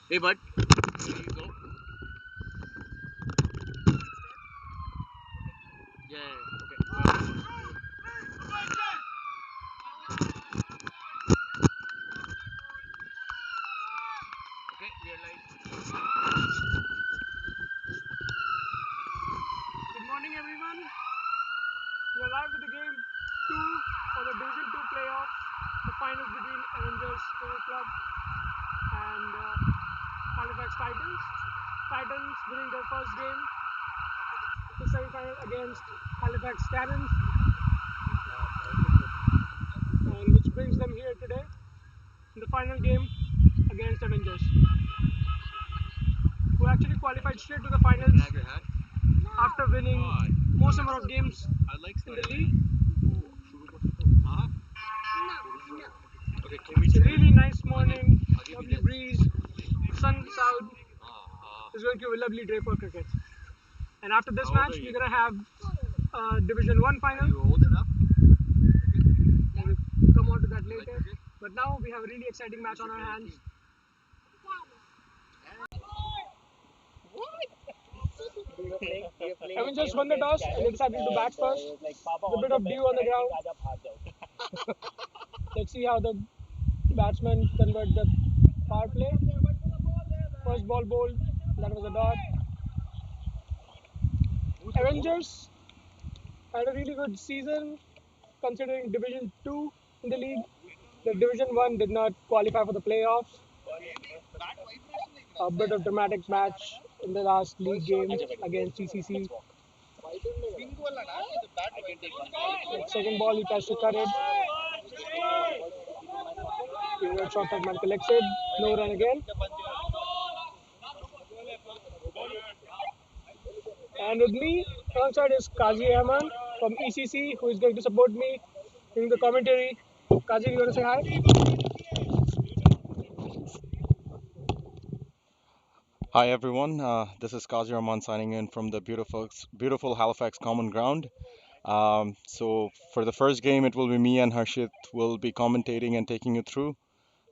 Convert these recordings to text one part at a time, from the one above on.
Hey, bud. There you go. Yeah, yeah, okay. Okay, we are live. Good morning, everyone. We are live with the game 2 for the Division 2 playoffs, the finals between Avengers Cricket Club and Halifax Titans. Titans winning their first game, the semi-final against Halifax Titans, and which brings them here today in the final game against Avengers, who actually qualified straight to the Can finals I have your hat? after winning Why? most number of games I like in the starting league. Huh? Okay, can we It's a trade? really nice morning, I'll give you lovely this. breeze, sun's out. Uh, It's going to be a lovely day for cricket. And after this how old match, are we're you? gonna have Division One Are final, you old enough? and we'll come on to that You like later. cricket? But now we have a really exciting match on our hands. Avengers won the toss and they decided to bat first. There's a bit of dew on the ground. Let's see how the batsmen convert the power play. First ball bowled, that was a dot. Avengers had a really good season considering Division 2 in the league. The Division 1 did not qualify for the playoffs. A bit of dramatic match in the last league game against CCC. Second ball, he tries to cut it. Favorite shot that man collected. No run again. And with me, alongside is Kazi Rahman from ECC, who is going to support me in the commentary. Kazi, you want to say hi? Hi everyone, this is Qazi Rahman signing in from the beautiful Halifax Common Ground. So for the first game, it will be me and Harshit will be commentating and taking you through.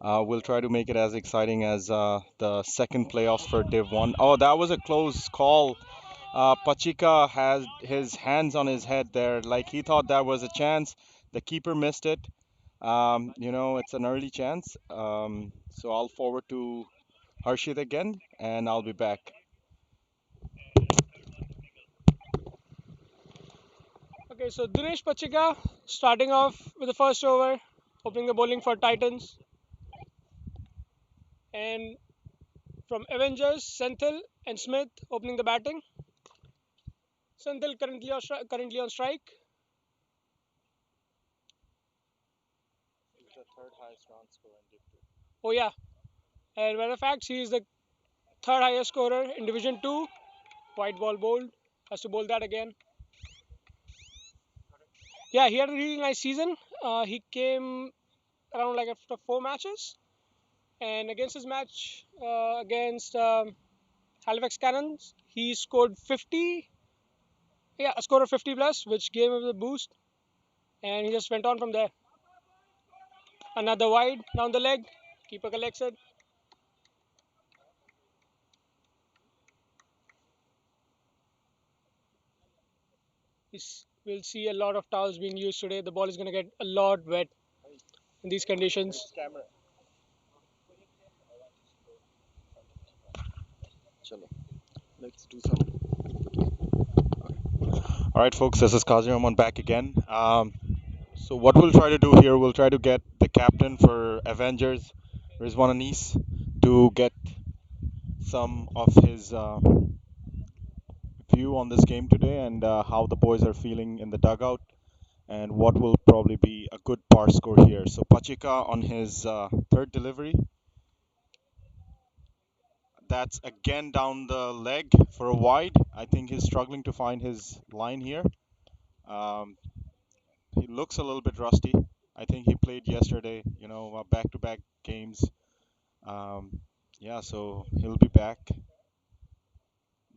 We'll try to make it as exciting as the second playoffs for Div 1. Oh, that was a close call. Pachika has his hands on his head there, like he thought that was a chance. The keeper missed it. It's an early chance. So I'll forward to Harshit again, and I'll be back. Okay, so Dinesh Pachika starting off with the first over, opening the bowling for Titans. And from Avengers, Senthil and Smith opening the batting. Senthil currently on strike. He's the third highest run scorer in Div 2. Oh yeah, and matter of fact, he is the third highest scorer in Division 2. White ball bowled. Has to bowl that again. Yeah, he had a really nice season. He came around like after 4 matches, and against his match against Halifax Cannons, he scored 50. Yeah, a score of 50 plus, which gave him the boost, and he just went on from there. Another wide down the leg. Keeper collects it. We'll see a lot of towels being used today. The ball is going to get a lot wet in these conditions. Chalo, let's do some. All right, folks, this is Qazi Rahman back again. So what we'll try to do here, we'll try to get the captain for Avengers, Rizwan Anis, to get some of his view on this game today and how the boys are feeling in the dugout and what will probably be a good par score here. So Pachika on his third delivery, that's again down the leg for a wide. I think he's struggling to find his line here. Um, he looks a little bit rusty. I think he played yesterday, back-to-back games. Um, yeah, so he'll be back.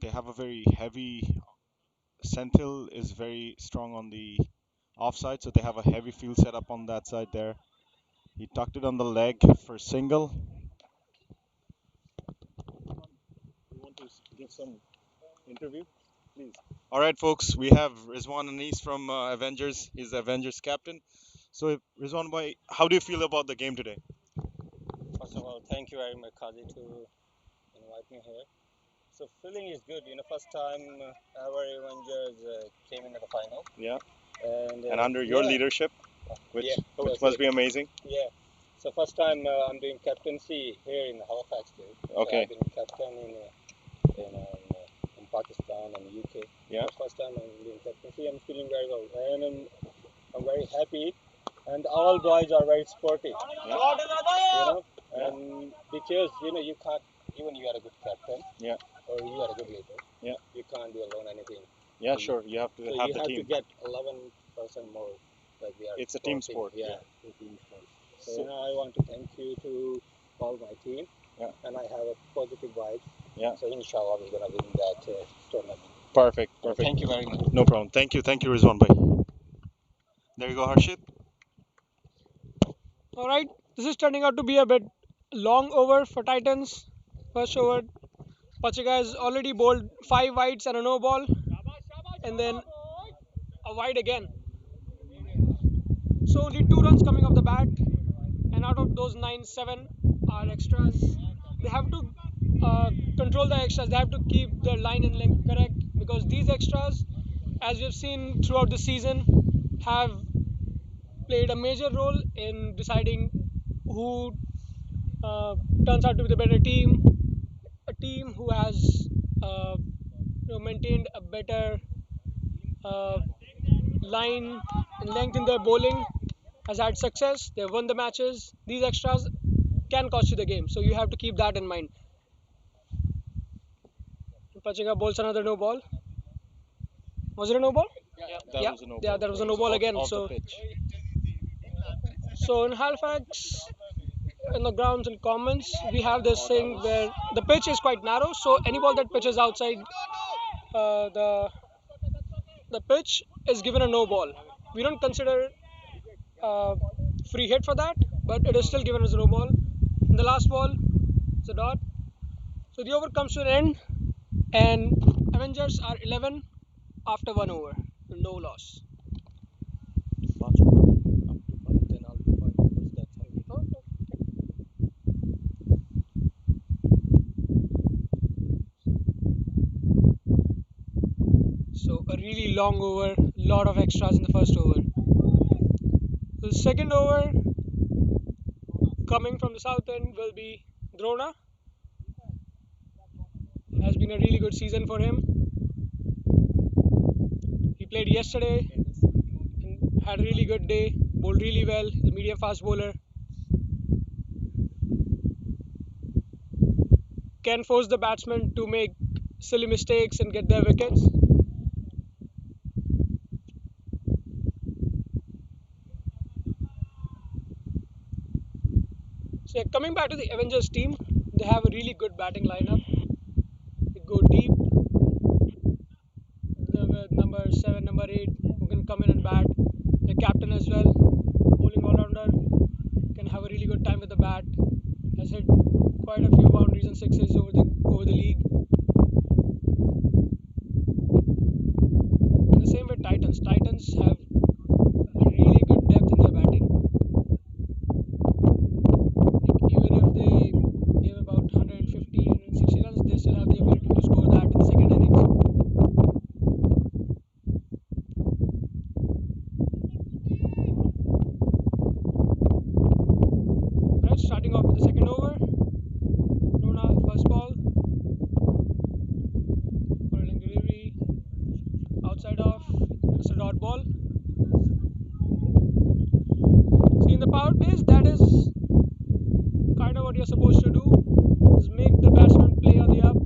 They have a very heavy. Senthil is very strong on the offside, so they have a heavy field setup on that side there. He tucked it on the leg for single. to give some interview, please. All right, folks, we have Rizwan Anis from Avengers. He's the Avengers captain. So, Rizwan, bhai, how do you feel about the game today? First of all, thank you very much, Kazi, to invite me here. So feeling is good. First time our Avengers came into the final, Yeah. and And under your yeah, leadership, which yeah, which that's must it. be amazing. Yeah. So first time I'm doing captaincy here in Halifax. So Okay. I've been captain in Pakistan and UK. Yeah. So first time I'm doing captaincy. I'm feeling very well, and I'm very happy. And all boys are very sporty. Yeah. And because you can't, even you are a good captain. Yeah. Or you are a good leader. Yeah. You can't do alone anything. Yeah, So sure. You have to So have you the have team. to get 11% more. Like we are. It's a team sport. Yeah. It's a team sport. So I want to thank you to all my team. Yeah. And I have a positive vibe. Yeah. So inshallah we're gonna win that tournament. Perfect. Perfect. Thank you very much. No problem. Thank you. Thank you, Rizwan bhai. There you go, Harshit. All right, this is turning out to be a bit long over for Titans. First over, Pachika has already bowled 5 wides and a no ball, and then a wide again. So only 2 runs coming off the bat, and out of those 9, 7 are extras. They have to control the extras. They have to keep their line and length correct because these extras, as we've seen throughout the season, have played a major role in deciding who uh, turns out to be the better team. A team who has uh, maintained a better uh, line and length in their bowling has had success. They've won the matches. These extras can cost you the game, so you have to keep that in mind. Pachika bowls another no ball. Was it a no ball? That Yeah, was a no yeah, ball. that was a no ball again. Off the So, pitch. so in Halifax, in the grounds and commons, we have this thing where the pitch is quite narrow. So any ball that pitches outside the pitch is given a no ball. We don't consider uh, free hit for that, but it is still given as a no ball. And the last ball is a dot. So the over comes to an end, and Avengers are 11 after 1 over, no loss. So a really long over, lot of extras in the first over. The second over coming from the south end will be Drona. Has been a really good season for him. He played yesterday and had a really good day, bowled really well. He's a medium fast bowler. Can force the batsman to make silly mistakes and get their wickets. So coming back to the Avengers team, they have a really good batting lineup. They go deep. The number 7, number 8 who can come in and bat. The captain as well, bowling all-rounder, can have a really good time with the bat. Has hit quite a few boundaries and sixes over the league. And the same with Titans. Titans have a really good depth in their batting. Like even if they give about 150, 160 runs, they still have the ability to score that in the second innings. Right, starting off with the second over. Rona, first ball. Whirling delivery. Outside off. It's a dot ball. See, in the power plays, that is kind of what you're supposed to do. Is make the batsman play on the up.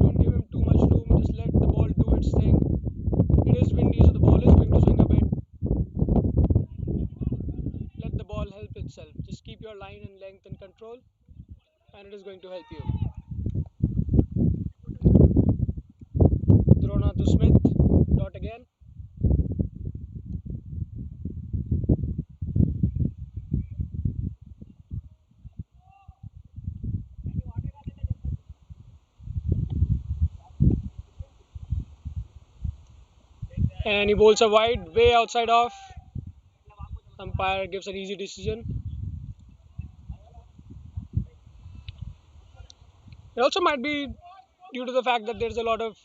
Don't give him too much room. Just let the ball do its thing. It is windy, so the ball is going to swing a bit. Let the ball help itself. Just keep your line and length in control, and it is going to help you. Drona to Smith. Dot again. and he bowls a wide way outside off. Umpire gives an easy decision. It also might be due to the fact that there's a lot of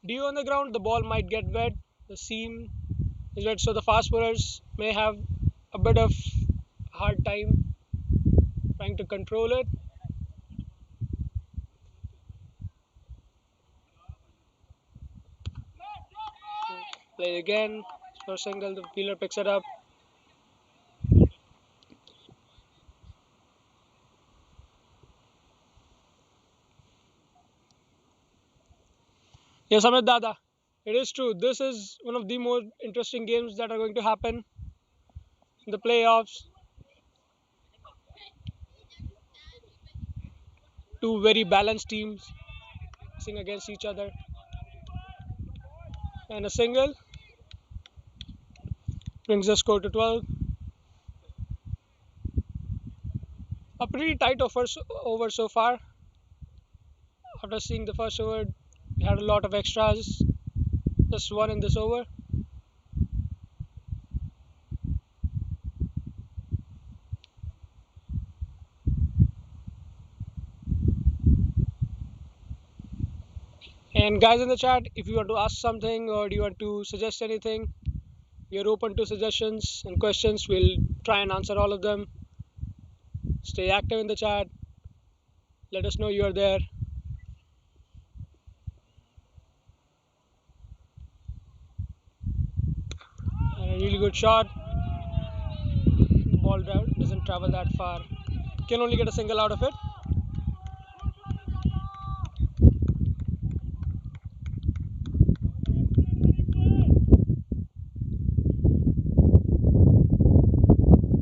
dew on the ground. The ball might get wet. The seam is wet, so the fast bowlers may have a bit of hard time trying to control it. Play again for single. The fielder picks it up. Yes, Amit Dada. It is true. This is one of the more interesting games that are going to happen in the playoffs. Two very balanced teams racing against each other. And a single brings the score to 12. A pretty tight over so far. After seeing the first over, we had a lot of extras. Just one in this over. And guys in the chat, if you want to ask something or do you want to suggest anything, we are open to suggestions and questions. We'll try and answer all of them. Stay active in the chat. Let us know you are there. And a really good shot. Ball doesn't travel that far. Can only get a single out of it.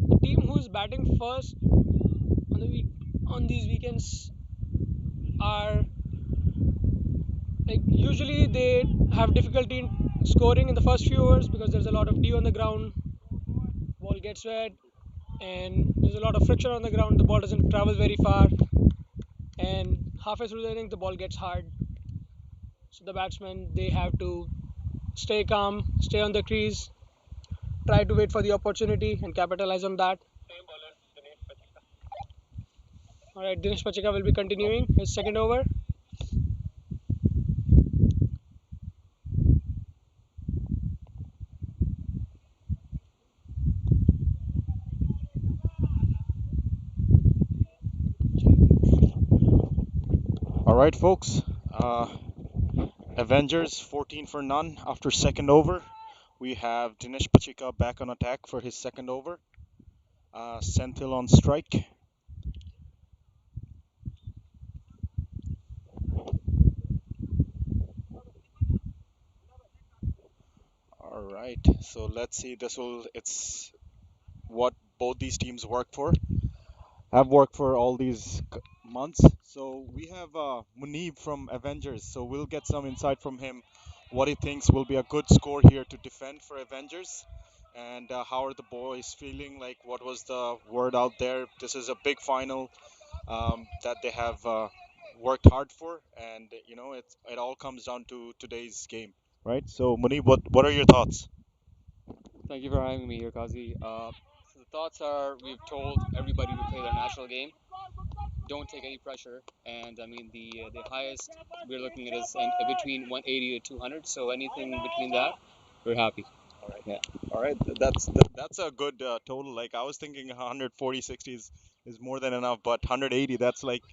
The team who is batting first on these weekends are like usually they have difficulty in scoring in the first few overs because there's a lot of dew on the ground. Ball gets wet and there's a lot of friction on the ground. The ball doesn't travel very far, and halfway through the inning the ball gets hard. So the batsmen they have to stay calm, stay on the crease, try to wait for the opportunity and capitalize on that. All right, Dinesh Pachika will be continuing his second over. All right, folks. Avengers 14 for none after second over. We have Dinesh Pachika back on attack for his second over. Senthil on strike. All right, so let's see. It's what both these teams work for, have worked for all these months. So we have Munib from Avengers. So we'll get some insight from him, what he thinks will be a good score here to defend for Avengers, and how are the boys feeling? Like, what was the word out there? This is a big final that they have worked hard for, and it all comes down to today's game, right? So Munib, what are your thoughts? Thank you for having me here, Kazi. So the thoughts are we've told everybody to play their national game. Don't take any pressure, and I mean the highest we're looking at is between 180 to 200. So anything between that, we're happy. All right. Yeah. All right, that's a good total. Like I was thinking 140, 60 is more than enough, but 180, that's like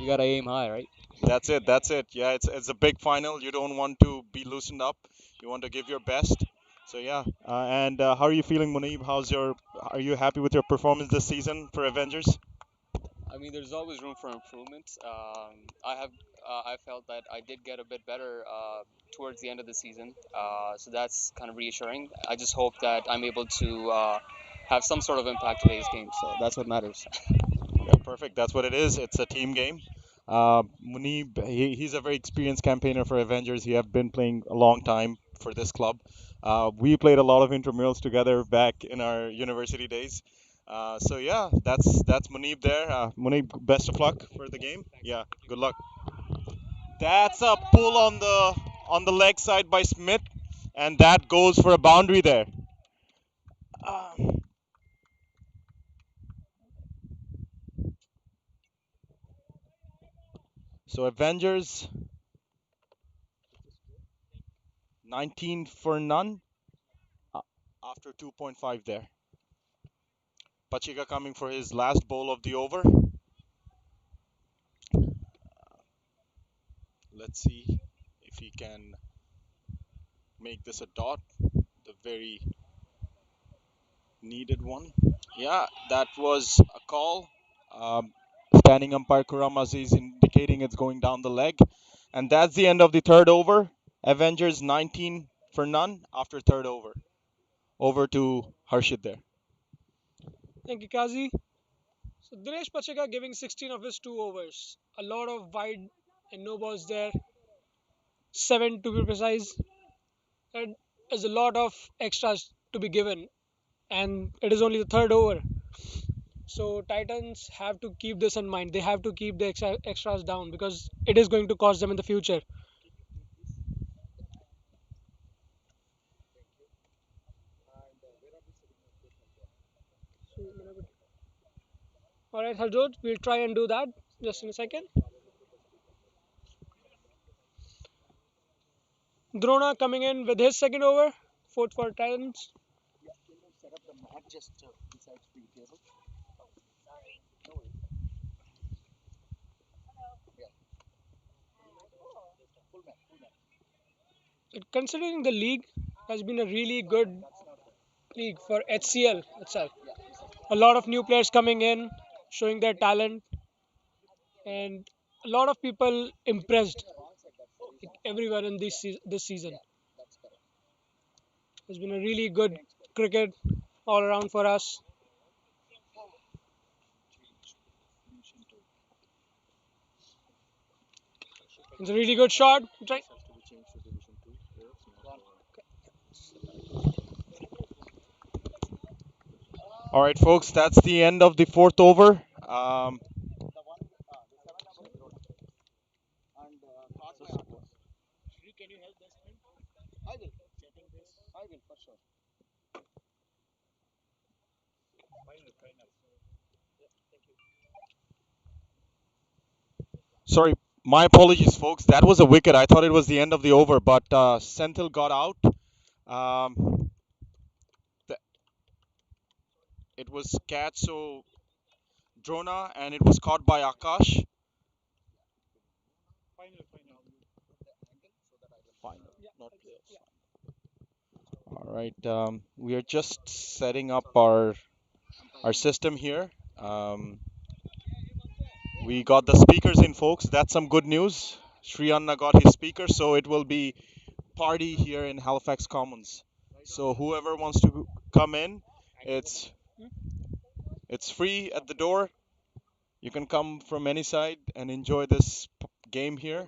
You gotta aim high, right? that's it. That's it. Yeah, it's a big final. You don't want to be loosened up. You want to give your best. So yeah. And how are you feeling, Munib? Are you happy with your performance this season for Avengers? I mean, there's always room for improvement. I felt that I did get a bit better towards the end of the season, so that's kind of reassuring. I just hope that I'm able to have some sort of impact today's game. So that's what matters. Yeah, perfect. That's what it is. It's a team game. Munib, he's a very experienced campaigner for Avengers. He have been playing a long time for this club. We played a lot of intramurals together back in our university days. So yeah, that's Munib there. Munib, best of luck for the game. Yeah, good luck. That's a pull on the leg side by Smith. and that goes for a boundary there. Uh, so Avengers 19 for none uh, after 2.5 there. Pachika coming for his last bowl of the over. Let's see if he can make this a dot, the very needed one. Yeah, that was a call. Um, Standing umpire Kuramazi is indicating it's going down the leg. And that's the end of the third over. Avengers 19 for none after third over. Over to Harshit there. Thank you, Kazi. So Dinesh Pacheka giving 16 of his 2 overs. A lot of wide and no balls there. 7 to be precise. And there's a lot of extras to be given. And it is only the third over. So Titans have to keep this in mind. They have to keep the extras down because it is going to cost them in the future. All right, Harjot, we'll try and do that just in a second. Drona coming in with his second over, fourth for Titans. Considering the league has been a really good league for HCL itself. A lot of new players coming in, showing their talent, and a lot of people impressed. Like everyone in this season has been a really good cricket all around for us. It's a really good shot. Try. All right, folks, that's the end of the fourth over. Sorry, my apologies, folks. That was a wicket. I thought it was the end of the over, but Senthil got out. Um, th- it was catch, so Drona, and it was caught by Akash. Final, not playoffs. All right, we are just setting up our system here. Um, we got the speakers in, folks. That's some good news. Sri Anna got his speaker, so it will be party here in Halifax Commons. So whoever wants to come in, it's it's free at the door. You can come from any side and enjoy this game here.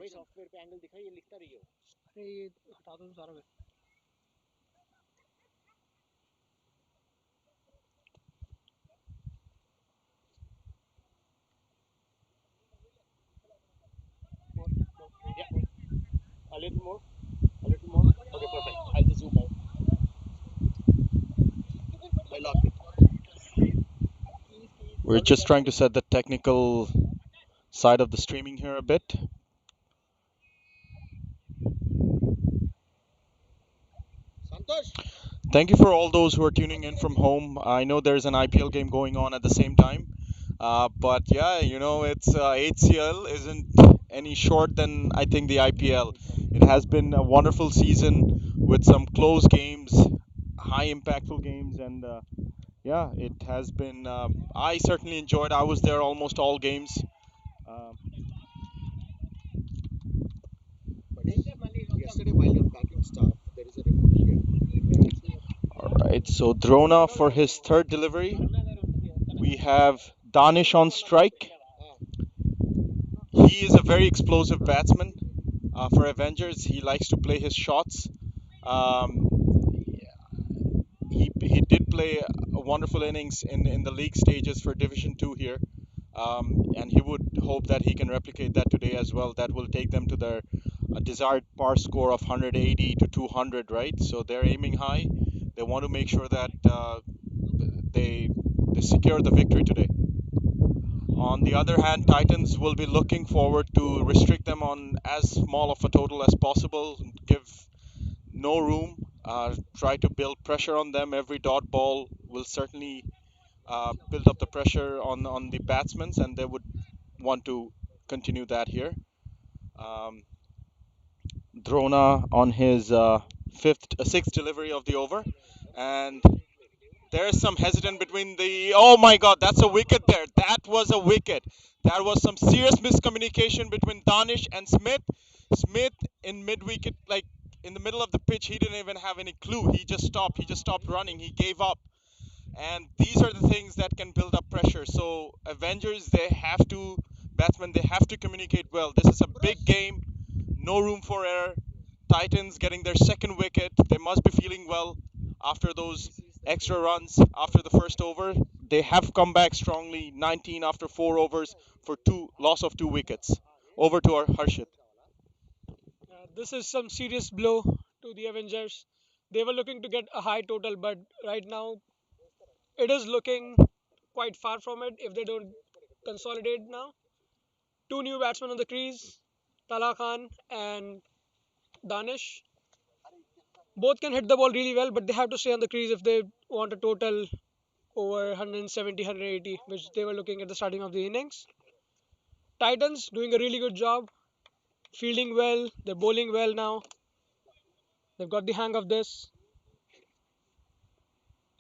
We're just trying to set the technical side of the streaming here a bit. Thank you for all those who are tuning in from home. I know there's an IPL game going on at the same time. But yeah, it's HCL isn't any short than I think the IPL. It has been a wonderful season with some close games, high impactful games, and yeah, it has been. I certainly enjoyed. I was there almost all games. Um, all right, so Drona for his third delivery. We have Danish on strike. He is a very explosive batsman for Avengers. He likes to play his shots. Um, he did play a wonderful innings in the league stages for Division 2 here. And he would hope that he can replicate that today as well. That will take them to their a desired par score of 180 to 200, right? So they're aiming high. They want to make sure that they they secure the victory today. On the other hand, Titans will be looking forward to restrict them on as small of a total as possible, give no room, try to build pressure on them. Every dot ball will certainly build up the pressure on the batsmen, and they would want to continue that here. Um, Drona on his sixth delivery of the over, and there's some hesitant between the. Oh my God, that's a wicket there. That was a wicket. That was some serious miscommunication between Danish and Smith. Smith in mid wicket, like in the middle of the pitch, he didn't even have any clue. He just stopped. He just stopped running. He gave up. And these are the things that can build up pressure. So Avengers, batsmen, they have to communicate well. This is a big game, no room for error. Titans getting their second wicket. They must be feeling well after those extra runs after the first over. They have come back strongly, 19 after 4 overs for two loss of 2 wickets. Over to our Harshit. This is some serious blow to the Avengers. They were looking to get a high total, but right now it is looking quite far from it if they don't consolidate now. Two new batsmen on the crease, Tala Khan and Danish. Both can hit the ball really well, but they have to stay on the crease if they want a total over 170, 180, which they were looking at the starting of the innings. Titans doing a really good job, fielding well, they're bowling well now. They've got the hang of this,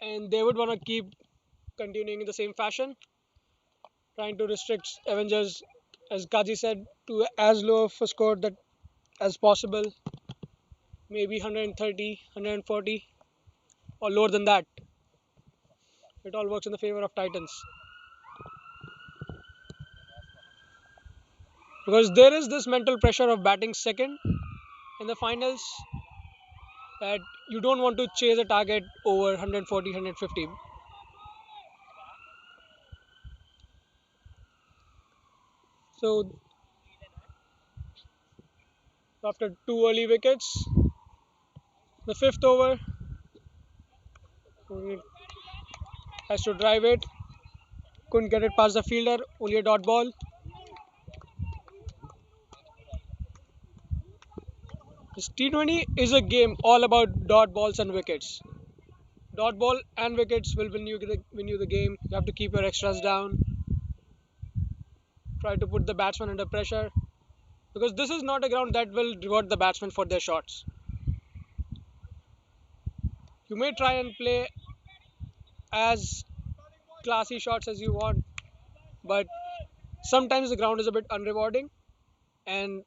and they would want to keep continuing in the same fashion, trying to restrict Avengers, as Kaji said, to as low of a score that as possible, maybe 130, 140, or lower than that. It all works in the favor of Titans. Because there is this mental pressure of batting second in the finals that you don't want to chase a target over 140, 150. So after two early wickets, the fifth over has to drive it. Couldn't get it past the fielder, only a dot ball. This T20 is a game all about dot balls and wickets. Dot ball and wickets will win you the game. You have to keep your extras down. Try to put the batsman under pressure. Because this is not a ground that will reward the batsmen for their shots. You may try and play as classy shots as you want, but sometimes the ground is a bit unrewarding, and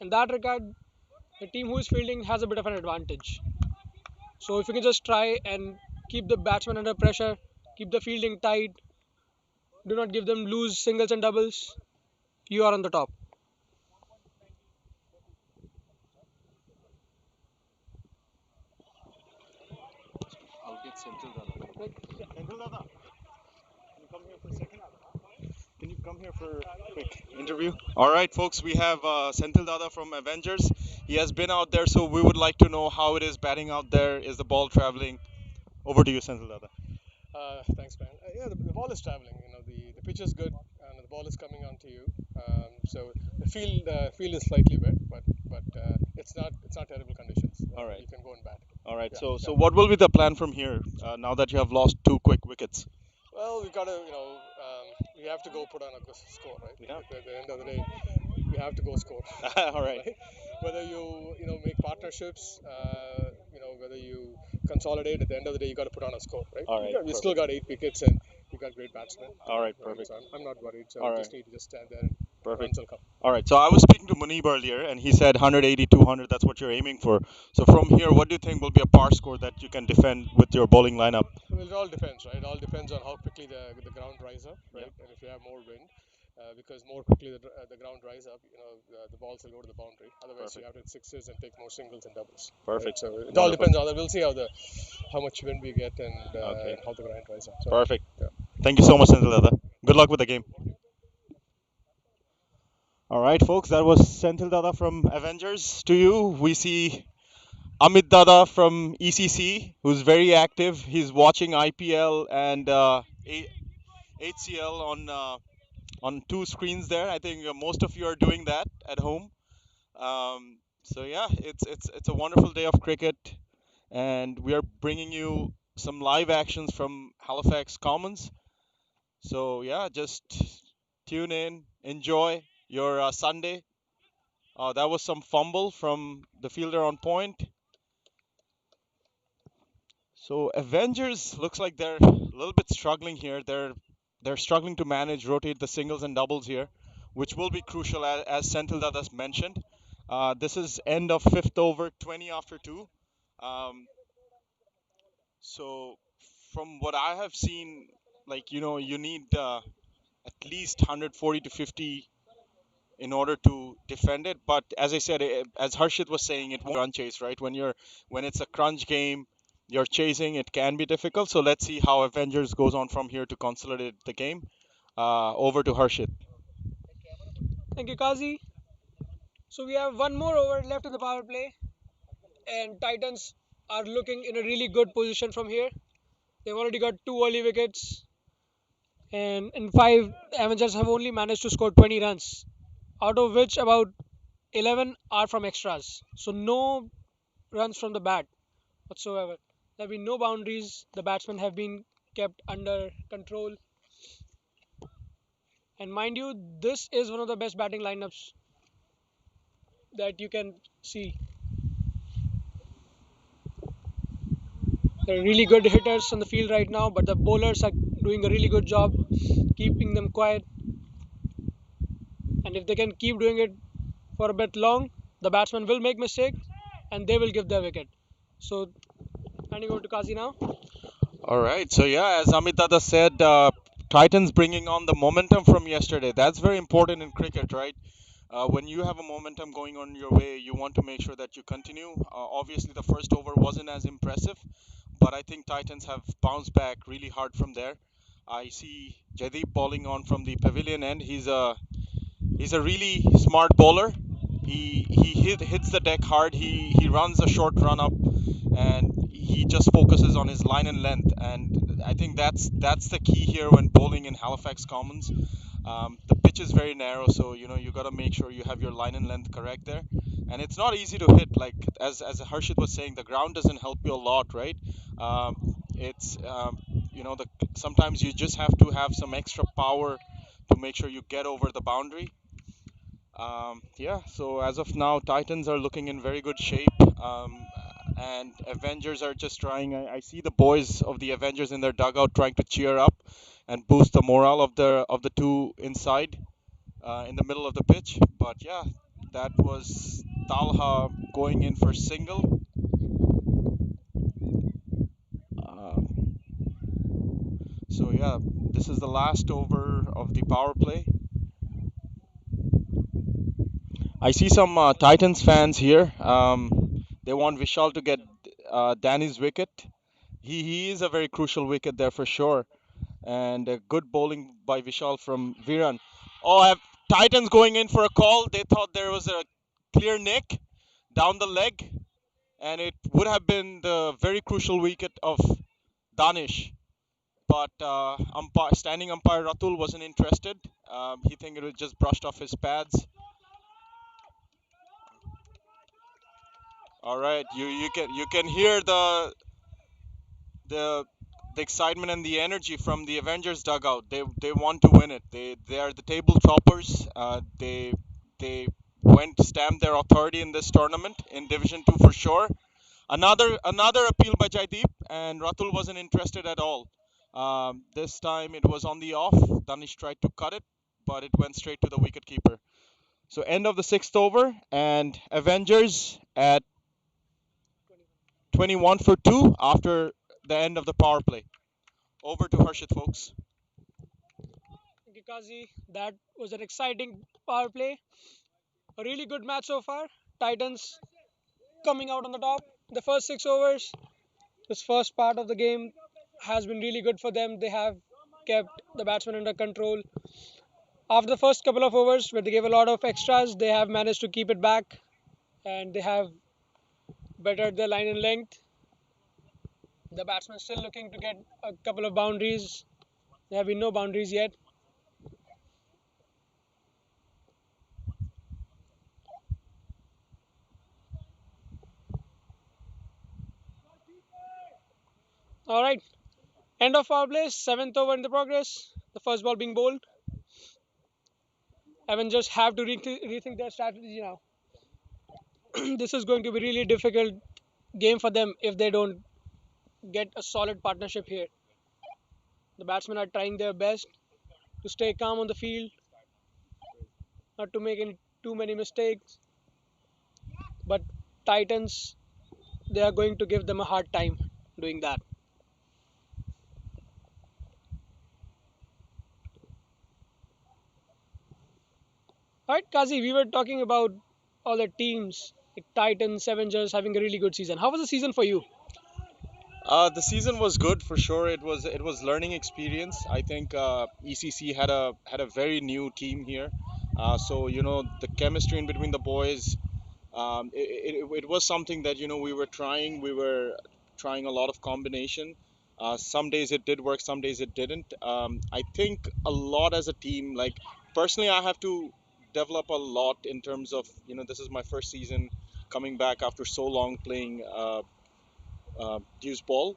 in that regard, the team who is fielding has a bit of an advantage. So if you can just try and keep the batsman under pressure, keep the fielding tight, do not give them loose singles and doubles, you are on the top. I'll get Senthil Dada. Senthil Dada, can you come here for a second? Can you come here for a quick interview? All right, folks, we have Senthil Dada from Avengers. He has been out there, so we would like to know how it is batting out there. Is the ball traveling? Over to you, Senthil Dada. Thanks, man. Yeah, the ball is traveling. You know, the pitch is good, and the ball is coming onto you. So the field is slightly wet, but it's not terrible conditions. All right. You can go and bat. All right. Yeah, So yeah. what will be the plan from here now that you have lost 2 quick wickets? Well, we gotta, we have to go put on a score, right? Yeah. At the end of the day, we have to go score. All right. Right? Whether you make partnerships, whether you consolidate, at the end of the day, you got to put on a score, right? All right, We still got 8 wickets and we got great batsmen. All right, Right? perfect. So I'm not worried. So All we right. just need to just stand there and Perfect. runs will come. All right. So I was speaking to Munib earlier, and he said 180, 200. That's what you're aiming for. So from here, what do you think will be a par score that you can defend with your bowling lineup? Well, it all depends, right? It all depends on how quickly the ground dries up, right? Yeah. And if you have more wind, because more quickly the ground dries up, the balls will go to the boundary. Otherwise, you Perfect. have to hit sixes and take more singles and doubles. Perfect. Right? So it all Wonderful. depends on that. We'll see how much wind we get and Okay. how the ground dries up. So, Perfect. yeah. Thank you so much, Senthil Dada. Good luck with the game. All right, folks, that was Senthil Dada from Avengers. To you, we see Amit Dada from ECC, who's very active. He's watching IPL and HCL on two screens there. I think most of you are doing that at home. So yeah, it's a wonderful day of cricket, and we are bringing you some live actions from Halifax Commons. So yeah, just tune in, enjoy your Sunday. That was some fumble from the fielder on point. So Avengers looks like they're a little bit struggling here. They're struggling to manage, rotate the singles and doubles here, which will be crucial as Senthil Dadas mentioned. This is end of fifth over, 20 after two. Um, so from what I have seen, like you need at least 140 to 50 in order to defend it. But as I said, as Harshit was saying, it won't run chase, right? When it's a crunch game, you're chasing. It can be difficult. So let's see how Avengers goes on from here to consolidate the game. Over to Harshit. Thank you, Kazi. So we have one more over left in the power play, and Titans are looking in a really good position from here. They've already got two early wickets, and in five, the Avengers have only managed to score 20 runs, out of which about 11 are from extras. So no runs from the bat whatsoever. There have been no boundaries. The batsmen have been kept under control. And mind you, this is one of the best batting lineups that you can see. There are really good hitters on the field right now, but the bowlers are doing a really good job keeping them quiet. And if they can keep doing it for a bit long, the batsman will make mistakes and they will give their wicket. So handing over to Kazi now. All right. So yeah, as Amit Dada said, Titans bringing on the momentum from yesterday. That's very important in cricket, right? When you have a momentum going on your way, you want to make sure that you continue. Obviously, the first over wasn't as impressive, but I think Titans have bounced back really hard from there. I see Jaideep bowling on from the pavilion end. He's a really smart bowler. He hits the deck hard. He runs a short run up, and he just focuses on his line and length. And I think that's the key here when bowling in Halifax Commons. The pitch is very narrow, so you got to make sure you have your line and length correct there. And it's not easy to hit. Like as Harshit was saying, the ground doesn't help you a lot, right? It's the sometimes you just have to have some extra power to make sure you get over the boundary. Yeah, so as of now, Titans are looking in very good shape, and Avengers are just trying. I see the boys of the Avengers in their dugout trying to cheer up and boost the morale of the two inside in the middle of the pitch. But yeah, that was Talha going in for single. Uh, so yeah, this is the last over of the power play. I see some Titans fans here. They want Vishal to get Danny's wicket. He is a very crucial wicket there for sure. And good bowling by Vishal from Viran. Oh, have Titans going in for a call. They thought there was a clear nick down the leg, and it would have been the very crucial wicket of Danish. But standing umpire Ratul wasn't interested. He think it was just brushed off his pads. All right, you can hear the the excitement and the energy from the Avengers dugout. They want to win it. They are the table toppers. They went to stamp their authority in this tournament in Division 2 for sure. Another appeal by Jaideep, and Ratul wasn't interested at all. This time it was on the off. Danish tried to cut it, but it went straight to the wicketkeeper. So end of the sixth over, and Avengers at 21 for 2 after the end of the power play. Over to Harshit, folks. Thank you, Kazi. That was an exciting power play. A really good match so far. Titans coming out on the top. The first 6 overs, this first part of the game has been really good for them. They have kept the batsmen under control. After the first couple of overs where they gave a lot of extras, they have managed to keep it back and they have bettered their line and length. The batsmen still looking to get a couple of boundaries. There have been no boundaries yet. All right, end of power play, seventh over in the progress. The first ball being bowled. Avengers have to rethink their strategy now. This is going to be really difficult game for them if they don't get a solid partnership here. The batsmen are trying their best to stay calm on the field, not to make any too many mistakes. But Titans, they are going to give them a hard time doing that. All right, Kazi, we were talking about all the teams, like Titans, Avengers having a really good season. How was the season for you? The season was good for sure. It was learning experience. I think ECC had a very new team here, so the chemistry in between the boys. It was something that we were trying. We were trying a lot of combination. Some days it did work, some days it didn't. I think a lot as a team. Like personally, I have to develop a lot in terms of this is my first season coming back after so long playing deuce ball.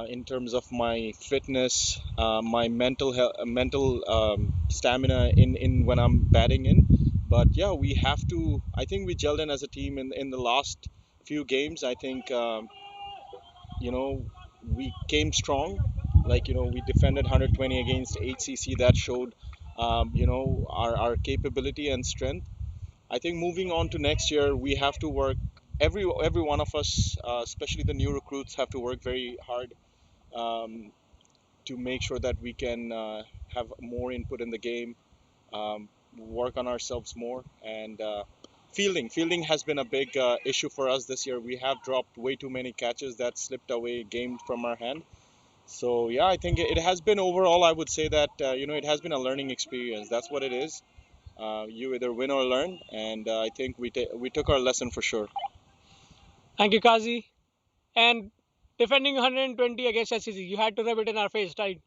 In terms of my fitness, my mental stamina in when I'm batting in. But yeah, we have to. I think we gelled in as a team in the last few games. I think you know we came strong. Like we defended 120 against HCC. That showed our capability and strength. I think moving on to next year, we have to work. Every one of us, especially the new recruits, have to work very hard um, to make sure that we can have more input in the game, work on ourselves more, and fielding has been a big issue for us this year. We have dropped way too many catches that slipped away game from our hand. So yeah, I think it has been overall. I would say that it has been a learning experience. That's what it is. You either win or learn, and I think we took our lesson for sure. Thank you, Kazi. And defending 120 against SCC, you had to rub it in our face, right?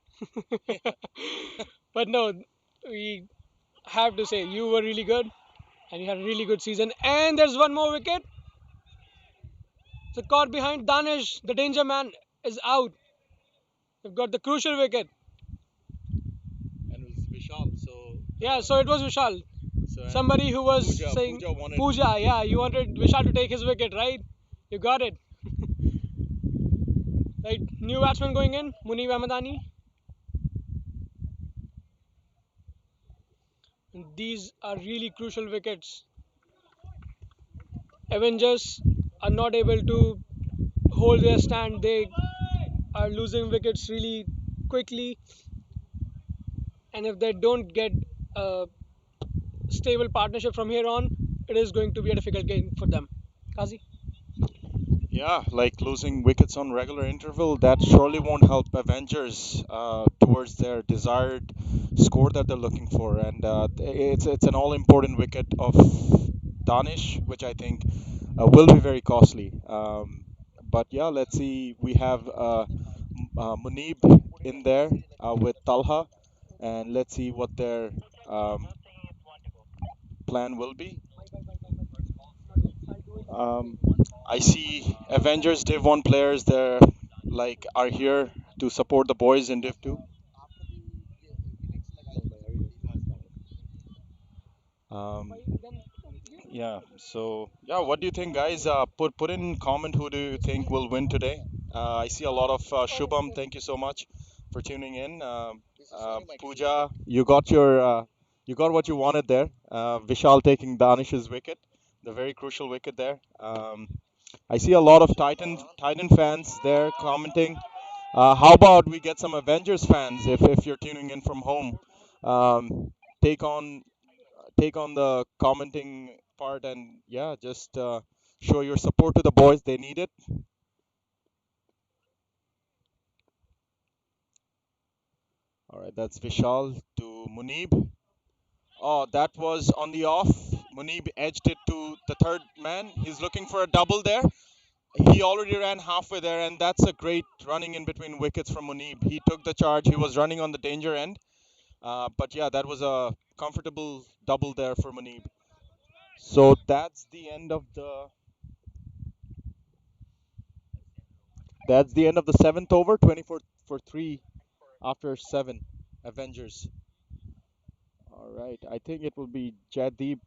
But no, we have to say you were really good and you had a really good season. And there's one more wicket. The caught behind Danish, the danger man, is out. They've got the crucial wicket. And it was Vishal. Yeah, so it was Vishal. So Somebody who was saying Puja wanted. Pooja. Yeah, you wanted Vishal to take his wicket, right? You got it. Right, new batsman going in, Munib Ahmadani. And these are really crucial wickets. Avengers are not able to hold their stand. They are losing wickets really quickly, and if they don't get a stable partnership from here on, it is going to be a difficult game for them. Kazi? Yeah, like losing wickets on regular interval, that surely won't help Avengers towards their desired score that they're looking for. And it's an all-important wicket of Danish, which I think will be very costly. But yeah, let's see. We have Munib in there with Talha, and let's see what their um, plan will be. Um, I see Avengers Div 1 players there like are here to support the boys in Div 2. Um, yeah. So yeah, what do you think, guys? Put in comment who do you think will win today? I see a lot of Shubham. Thank you so much for tuning in. Pooja, you got what you wanted there. Vishal taking Danish's wicket, the very crucial wicket there. I see a lot of Titan fans there commenting. How about we get some Avengers fans if you're tuning in from home? Um, take on take on the commenting part and yeah, just show your support to the boys. They need it. All right, that's Vishal to Munib. Oh, that was on the off. Munib edged it to the third man. He's looking for a double there. He already ran halfway there, and that's a great running in between wickets from Munib. He took the charge. He was running on the danger end. But yeah, that was a comfortable double there for Munib. So that's the end of the seventh over. 24 for three after seven. Avengers. All right, I think it will be Jaddeep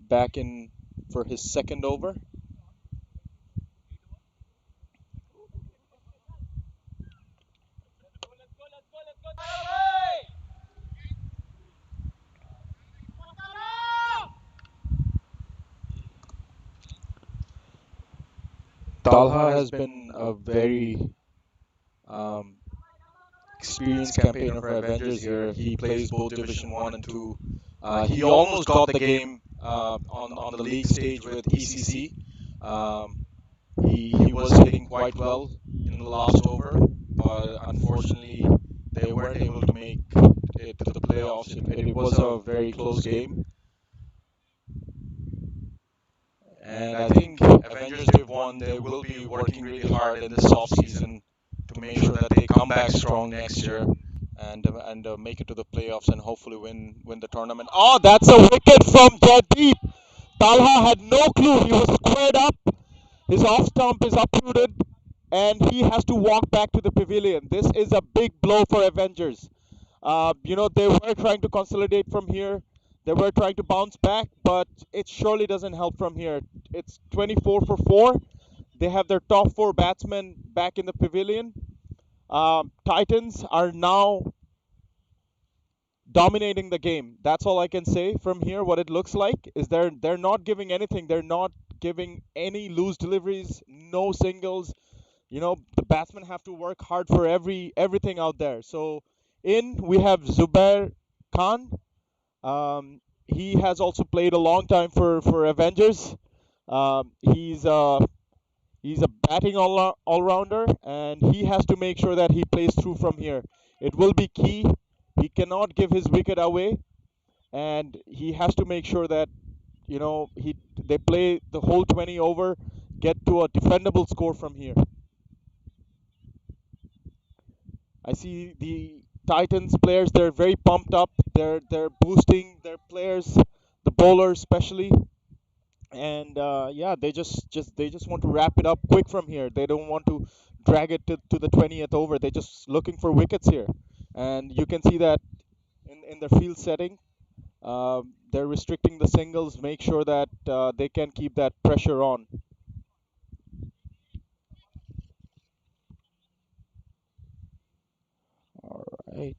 back in for his second over. Talha has been a very um, experienced campaigner for Avengers here. He plays both Division 1 and 2. He almost got the game on the league stage with ECC. Um, he was hitting quite well in the last over, but unfortunately they weren't able to make it to the playoffs. It was a very close game, and I think Avengers Div 1 they will be working really hard in this off season to make sure that they come back strong next year and make it to the playoffs and hopefully win the tournament. Oh, that's a wicket from Jaddeep. Talha had no clue. He was squared up. His off stump is uprooted, and he has to walk back to the pavilion. This is a big blow for Avengers. They were trying to consolidate from here. They were trying to bounce back, but it surely doesn't help from here. It's 24 for 4. They have their top four batsmen back in the pavilion. Titans are now dominating the game. That's all I can say from here. What it looks like is they're not giving anything. They're not giving any loose deliveries, no singles. The batsmen have to work hard for everything out there. So in we have Zubair Khan. He has also played a long time for Avengers. He's a batting all rounder, and he has to make sure that he plays through from here. It will be key. He cannot give his wicket away, and he has to make sure that he they play the whole 20 over, get to a defendable score from here. I see the Titans players; they're very pumped up. They're boosting their players, the bowlers especially, and yeah, they just want to wrap it up quick from here. They don't want to drag it to the 20th over. They're just looking for wickets here, and you can see that in their field setting. They're restricting the singles, make sure that they can keep that pressure on. All right.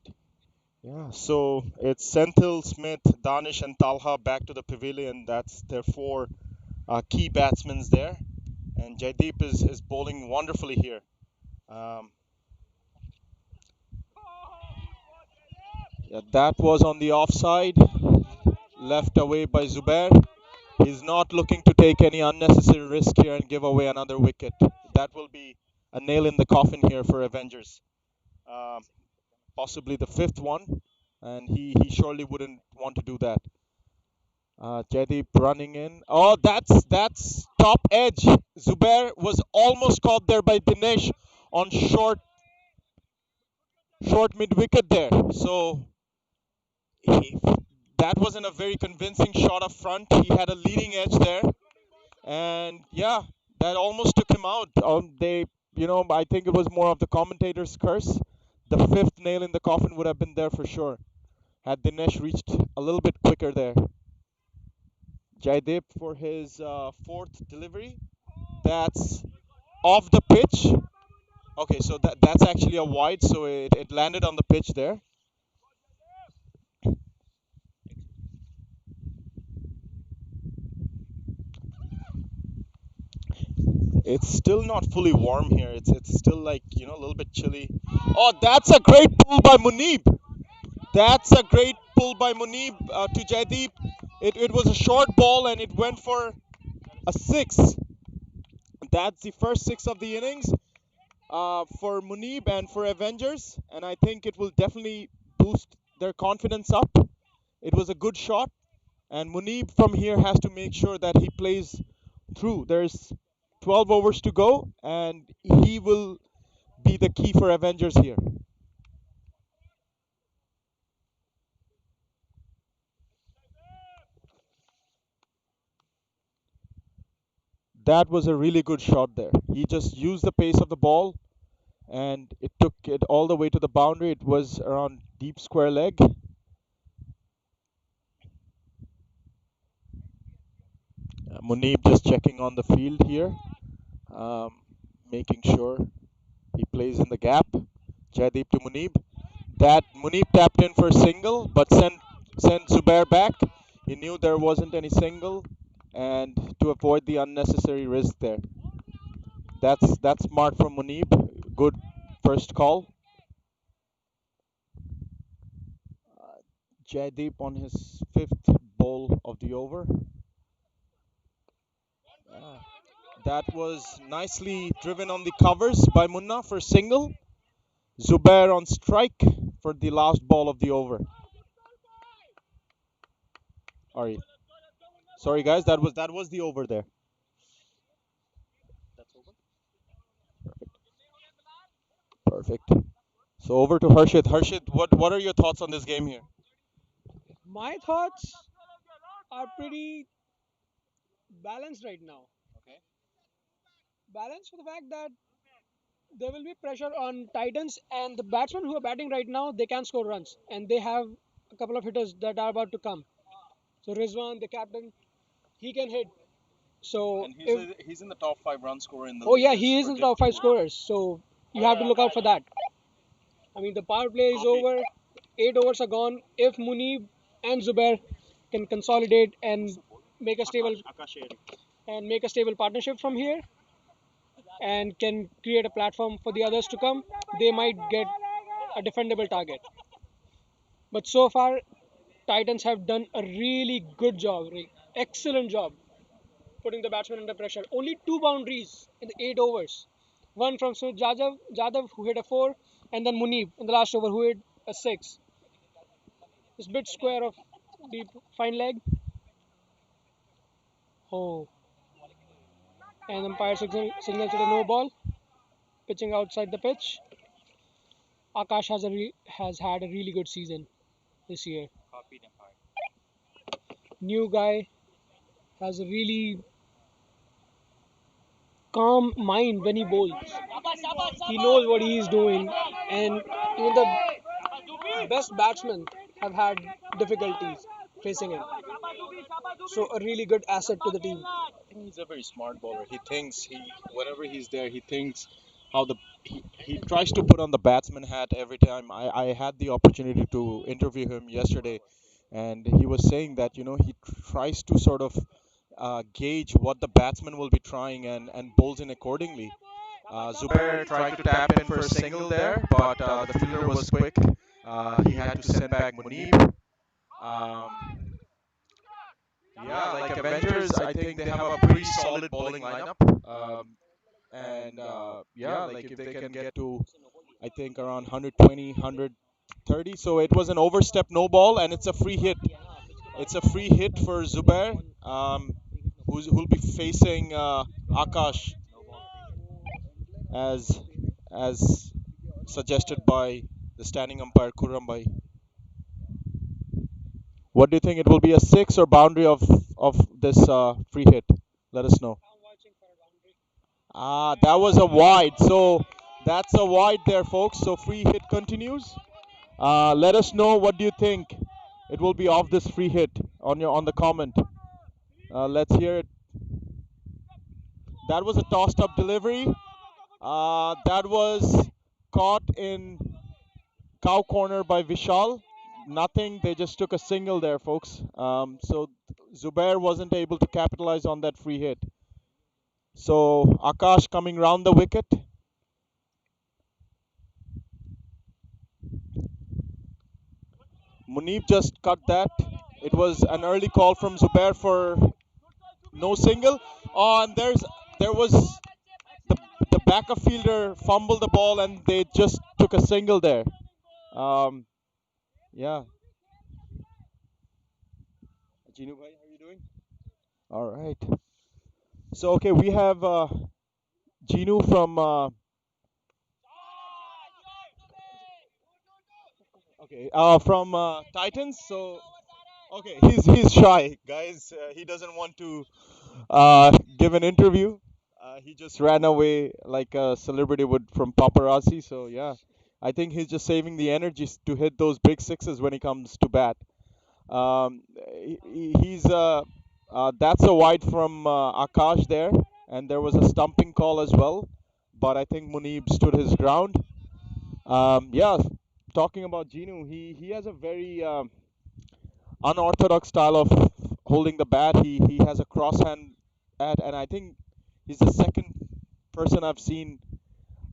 Yeah, so it's Senthil, Smith, Danish, and Talha back to the pavilion. That's their four key batsmen there. And Jaideep is bowling wonderfully here. Um, yeah, that was on the offside, left away by Zubair. He's not looking to take any unnecessary risk here and give away another wicket. That will be a nail in the coffin here for Avengers. Um, Possibly the fifth one, and he surely wouldn't want to do that. Jaideep running in. Oh, that's top edge. Zubair was almost caught there by Dinesh on short mid wicket there. So he, that wasn't a very convincing shot up front. He had a leading edge there, and yeah, that almost took him out. I think it was more of the commentator's curse. The fifth nail in the coffin would have been there for sure had Dinesh reached a little bit quicker there. Jaideep for his fourth delivery. That's off the pitch. Okay, so that's actually a wide, so it landed on the pitch there. It's still not fully warm here. It's still like a little bit chilly. Oh, that's a great pull by Munib. That's a great pull by Munib to Jaideep. It was a short ball and it went for a six. That's the first six of the innings for Munib and for Avengers, and I think it will definitely boost their confidence up. It was a good shot, and Munib from here has to make sure that he plays through. There's 12 overs to go, and he will be the key for Avengers here. That was a really good shot there. He just used the pace of the ball, and it took it all the way to the boundary. It was around deep square leg. Munib just checking on the field here, um, making sure he plays in the gap. Jaideep to Munib. That Munib tapped in for a single, but sent Zubair back. He knew there wasn't any single, and to avoid the unnecessary risk there. That's smart from Munib. Good first call. Jaideep on his fifth ball of the over. Yeah. That was nicely driven on the covers by Munna for single. Zubair on strike for the last ball of the over. Sorry, sorry guys, that was the over there. That's over. Perfect. So over to Harshit. Harshit, what are your thoughts on this game here? My thoughts are pretty balanced right now. Okay. Balanced for the fact that there will be pressure on Titans, and the batsmen who are batting right now, they can score runs, and they have a couple of hitters that are about to come. So Rizwan, the captain, he can hit. So And if he's in the top five run scorer in the oh league yeah, as he is per in the top five Div2. scorers. So you have to look out for that. I mean, the power play is Copy. over. 8 overs are gone. If Munib and Zubair can consolidate and make a stable partnership from here, and can create a platform for the others to come, they might get a defendable target. But so far, Titans have done a really good job, really excellent job putting the batsmen under pressure. Only two boundaries in the 8 overs. One from Smith Jadhav, who hit a four, and then Munib in the last over, who hit a six. This bit square of deep fine leg. Oh, and umpire signals it a no ball. Pitching outside the pitch. Akash has had a really good season this year. Copied Empire. New guy has a really calm mind when he bowls. He knows what he is doing, and even the best batsmen have had difficulties facing him. So a really good asset to the team. I think he's a very smart bowler. He thinks whenever he's there, he thinks how he tries to put on the batsman hat every time. I had the opportunity to interview him yesterday, and he was saying that he tries to sort of gauge what the batsman will be trying and bowls in accordingly. Zubair tried to tap in for a single there, but the fielder was quick. He had to send back Munib. Um, yeah, like Avengers, I think they have a pretty solid bowling lineup. And yeah, like if they can get to, I think around 120, 130. So it was an overstep no ball, and it's a free hit. It's a free hit for Zubair, who'll be facing Akash as as suggested by the standing umpire Kurram. What do you think? It will be a six or boundary of this free hit? Let us know. Ah, that was a wide. So that's a wide there, folks. So free hit continues. Let us know what do you think. It will be off this free hit on the comment. Let's hear it. That was a tossed up delivery. That was caught in cow corner by Vishal. Nothing. They just took a single there, folks. So Zubair wasn't able to capitalize on that free hit. So Akash coming round the wicket. Munib just cut that. It was an early call from Zubair for no single. Oh, and there was the the backup fielder fumbled the ball and they just took a single there. Um, yeah, Ginu bhai, how are you doing? All right. So okay, we have Ginu from from Titans. So okay, he's shy, guys. He doesn't want to give an interview. He just ran away like a celebrity would from paparazzi. So yeah, I think he's just saving the energy to hit those big sixes when he comes to bat. He's that's a wide from Akash there, and there was a stumping call as well, but I think Munib stood his ground. Yeah, talking about Genu, he has a very unorthodox style of holding the bat. He has a crosshand at, and I think he's the second person I've seen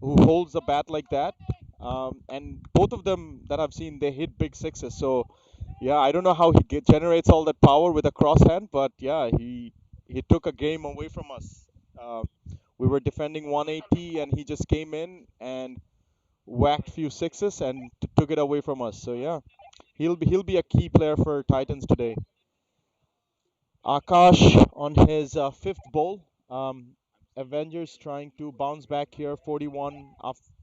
who holds the bat like that. And both of them that I've seen, they hit big sixes. So yeah, I don't know how he generates all that power with a crosshand, but yeah, he took a game away from us. Uh, we were defending 180, and he just came in and whacked few sixes and took it away from us. So yeah, he'll be a key player for Titans today. Akash on his fifth ball. Avengers trying to bounce back here, 41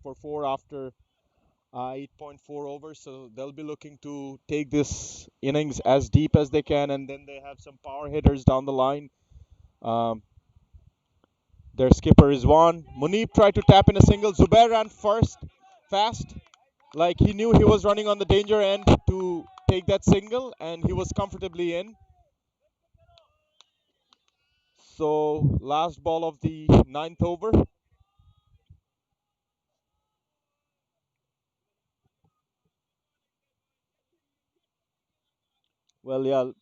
for four after 8.4 overs. So they'll be looking to take this innings as deep as they can, and then they have some power hitters down the line. Um, their skipper is one. Munib tried to tap in a single. Zubair ran first, fast, like he knew he was running on the danger end to take that single, and he was comfortably in. So last ball of the ninth over. Well, yeah,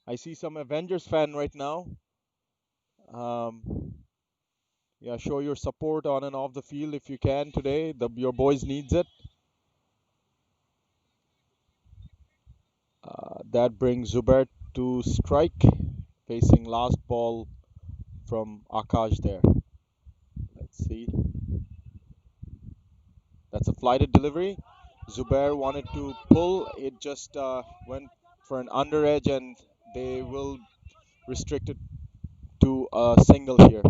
I see some Avengers fan right now. Um, yeah, show your support on and off the field if you can today. Your boys needs it. That brings Zubair to strike, facing last ball from Akash there. Let's see. That's a flighted delivery. Zubair wanted to pull. It just went for an under edge, and they will restrict it to a single here.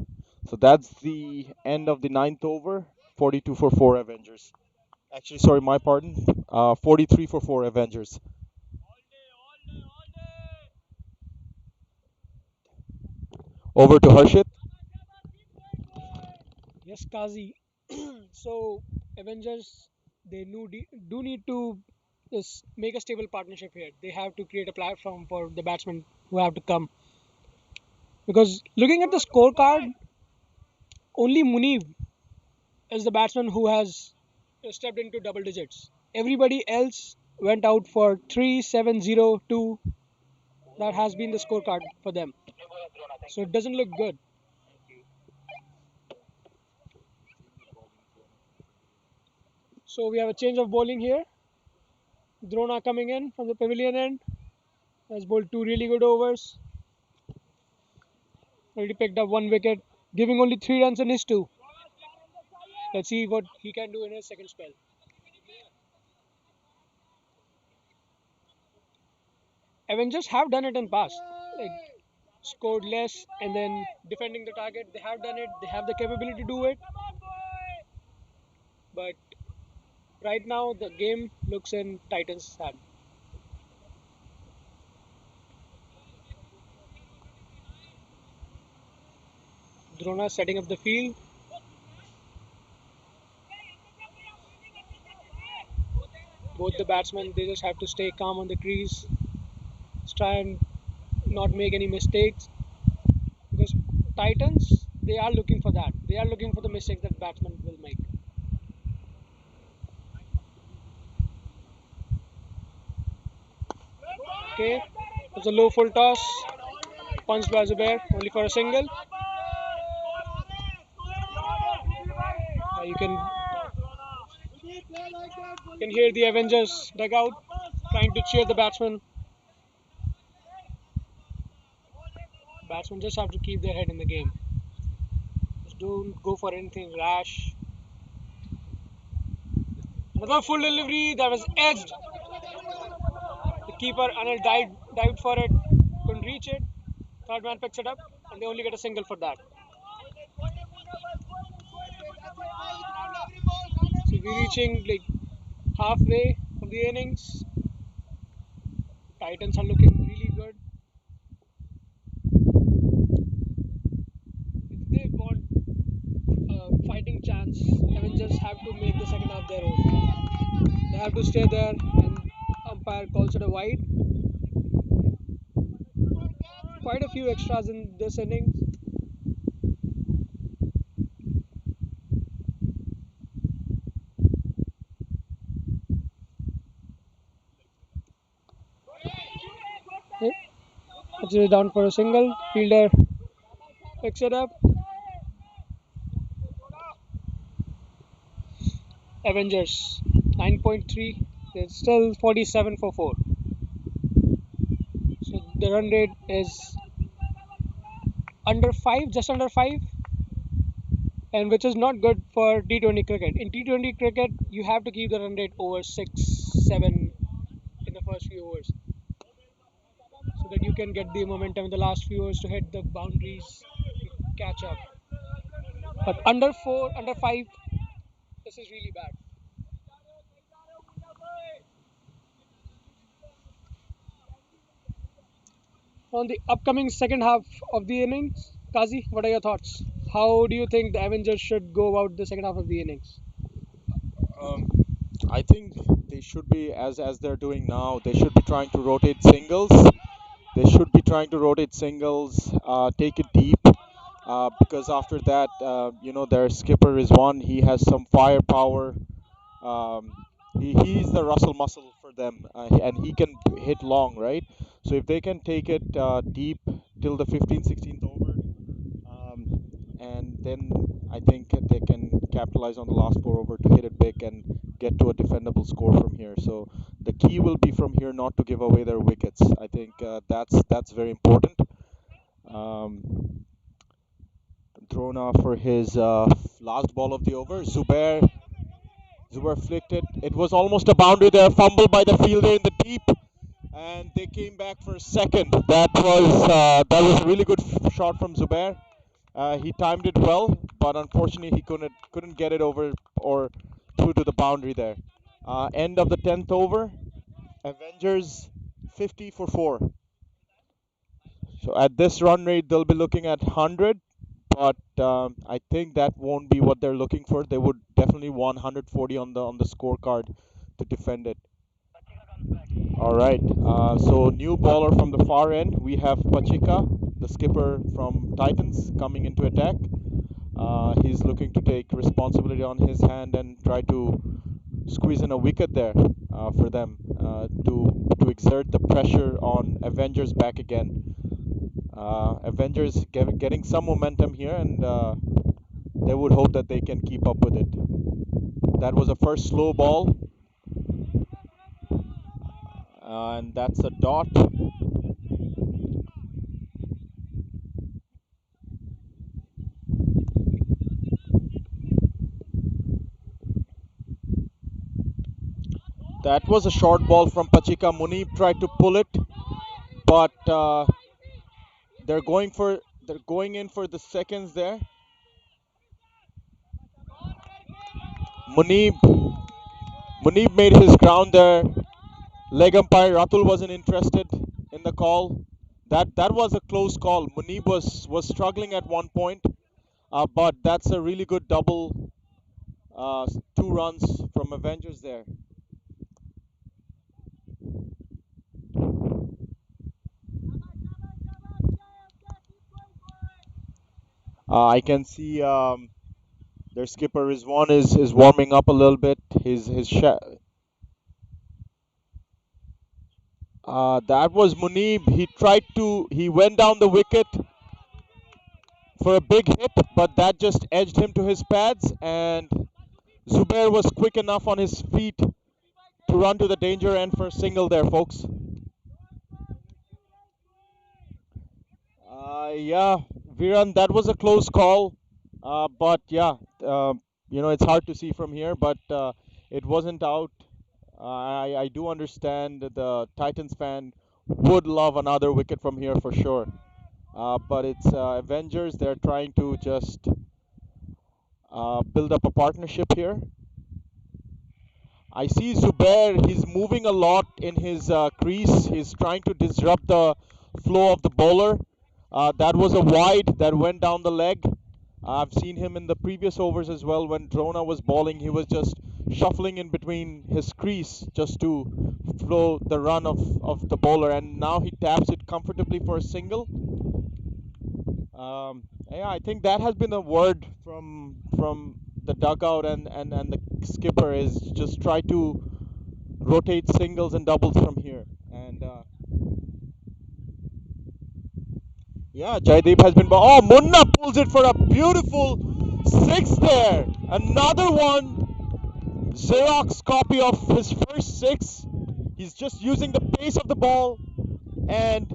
So that's the end of the ninth over. 42 for 4 Avengers. Actually, sorry, my pardon. 43 for 4 Avengers. Over to Harshit. Yes, Kazi. So Avengers, they do need to just make a stable partnership here. They have to create a platform for the batsmen who have to come. Because looking at the scorecard, only Munib is the batsman who has stepped into double digits. Everybody else went out for 3-7-0-2. That has been the scorecard for them. So it doesn't look good. So we have a change of bowling here. Drona coming in from the pavilion end has bowled two really good overs. Already picked up one wicket, giving only 3 runs in his two. Let's see what he can do in his second spell. Avengers have done it in past, like scored less and then defending the target. They have done it. They have the capability to do it. But right now the game looks in Titans' hand. Drona setting up the field. Both the batsmen, they just have to stay calm on the crease. Just try and not make any mistakes. Because Titans, they are looking for that. They are looking for the mistakes that batsmen will make. Okay, it's a low full toss. Punched by Zubair, only for a single. You can hear the Avengers dugout trying to cheer the batsman. Batsmen just have to keep their head in the game. Just don't go for anything rash. Another full delivery that was edged. The keeper Anil dived for it, couldn't reach Third man picks it up, and they only get a single for that. So we're reaching like halfway of the innings. Titans are looking really good. If they want a fighting chance, Avengers have to make the second half their own. They have to stay there, and umpire calls it a wide. Quite a few extras in this inning. Yep. Pitches it down for a single. Fielder picks it up. Avengers 9.3. It's still 47 for 4. So the run rate is under 5, just under 5, and which is not good for T20 cricket. In T20 cricket, you have to keep the run rate over 6, 7 in the first few overs so that you can get the momentum in the last few overs to hit the boundaries, catch up. But under 4, under 5, this is really bad. On the upcoming second half of the innings, Kazi, what are your thoughts? How do you think the Avengers should go about the second half of the innings? Um, I think they should be as they're doing now. They should be trying to rotate singles. They should be trying to rotate singles, take it deep, because after that, their skipper is one. He has some firepower. Um, he's the Russell muscle for them, and he can hit long, right? So if they can take it deep till the 15th, 16th over, and then I think they can capitalize on the last four over to hit it big and get to a defendable score from here. So the key will be from here not to give away their wickets. I think that's very important. Um, Thrown off for his last ball of the over. Zubair flicked it. It was almost a boundary there. Fumble by the fielder in the deep, and they came back for a second. That was a really good shot from Zubair. He timed it well, but unfortunately he couldn't get it over or through to the boundary there. End of the 10th over. Avengers 50 for 4. So at this run rate, they'll be looking at 100, but I think that won't be what they're looking for. They would definitely want 140 on the scorecard to defend it. All right. So new bowler from the far end. We have Pachika, the skipper from Titans, coming into attack. He's looking to take responsibility on his hand and try to squeeze in a wicket there for them to exert the pressure on Avengers back again. Avengers getting some momentum here, and they would hope that they can keep up with it. That was a first slow ball, and that's a dot. That was a short ball from Pachika. Munib tried to pull it, but they're going in for the seconds there. Munib Munib made his ground there. Leg umpire Ratul wasn't interested in the call. That was a close call. Munib was struggling at one point, but that's a really good double. 2 runs from Avengers there. I can see their skipper Rizwan is warming up a little bit. That was Munib. He went down the wicket for a big hit, but that just edged him to his pads, and Zubair was quick enough on his feet to run to the danger end for a single there, folks. Yeah, Viran, that was a close call, but yeah, it's hard to see from here, but it wasn't out. I do understand that the Titans fan would love another wicket from here for sure. but it's Avengers. They're trying to just build up a partnership here. I see Zubair, he's moving a lot in his crease. He's trying to disrupt the flow of the bowler. That was a wide that went down the leg. I've seen him in the previous overs as well. When Drona was bowling, he was just shuffling in between his crease just to flow the run of the bowler. And now he taps it comfortably for a single. Yeah, I think that has been a word from the dugout and the skipper is just try to rotate singles and doubles from here. And yeah, Jaideep has been. Oh, Munna pulls it for a beautiful six there. Another one. Xerox copy of his first six. He's just using the pace of the ball and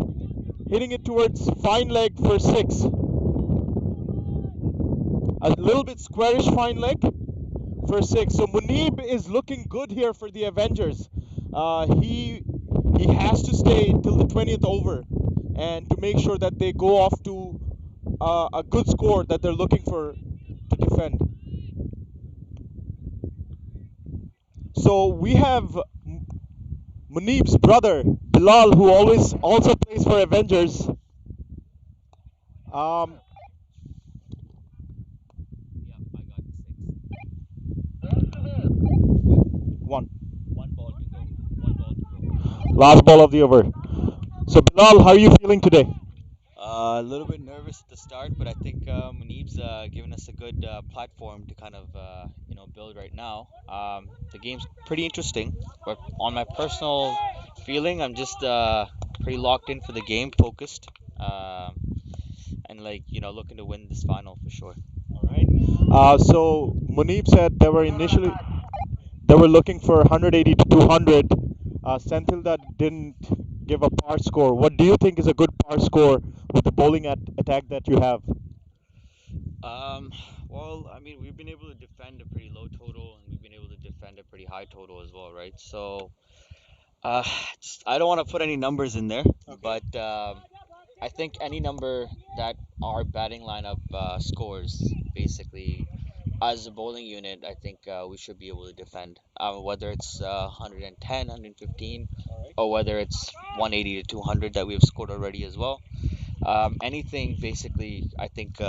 hitting it towards fine leg for six. A little bit squarish fine leg for six. So Munib is looking good here for the Avengers. He has to stay till the 20th over, and to make sure that they go off to a good score that they're looking for to defend. So we have Munib's brother Bilal, who always also plays for Avengers. Um, Yeah, I got one one ball to go. One ball to go. last ball of the over. So Bilal, how are you feeling today? A little bit nervous at the start, but I think Munib's given us a good platform to kind of build right now. The game's pretty interesting, but on my personal feeling, I'm just pretty locked in for the game, focused, and looking to win this final for sure. All right. So Munib said they were looking for 180 to 200. Senthilda didn't give a par score. What do you think is a good par score with the bowling attack that you have? Um, well, I mean, we've been able to defend a pretty low total, and we've been able to defend a pretty high total as well, right? So, uh, I don't want to put any numbers in there, Okay. but I think any number that our batting lineup scores, basically, as a bowling unit, I think we should be able to defend. Whether it's 110, 115, All right. or whether it's 180 to 200 that we've scored already as well. Anything, basically, I think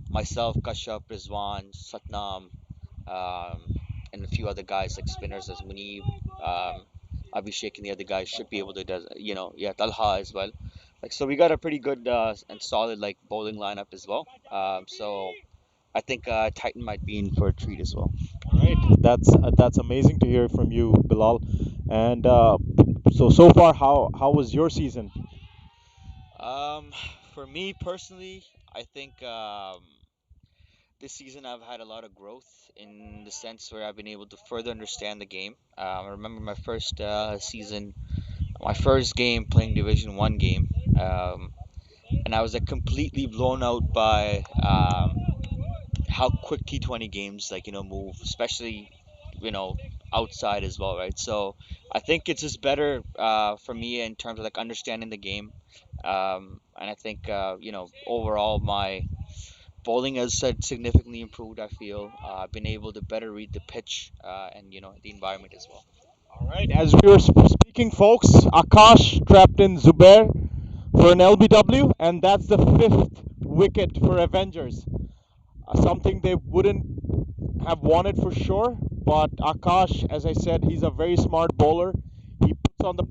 myself, Kashyap, Rizwan, Satnam, um, and a few other guys like spinners as Munib, Abhishek, and the other guys should be able to, yeah, Talha as well. Like, so we got a pretty good and solid like bowling lineup as well. So I think Titan might be in for a treat as well. All right. That's amazing to hear from you, Bilal. And so far, how was your season? Um, for me personally, I think this season I've had a lot of growth in the sense where I've been able to further understand the game. I remember my first season, my first game playing Division One game, and I was like completely blown out by how quick T20 games move, especially outside as well, right? So I think it's just better for me in terms of like understanding the game, and I think overall my bowling has said significantly improved. I feel I've been able to better read the pitch and the environment as well. All right. As we were speaking, folks, Akash trapped in Zubair for an LBW, and that's the fifth wicket for Avengers. Something they wouldn't have wanted for sure, but Akash, as I said, he's a very smart bowler. He puts on the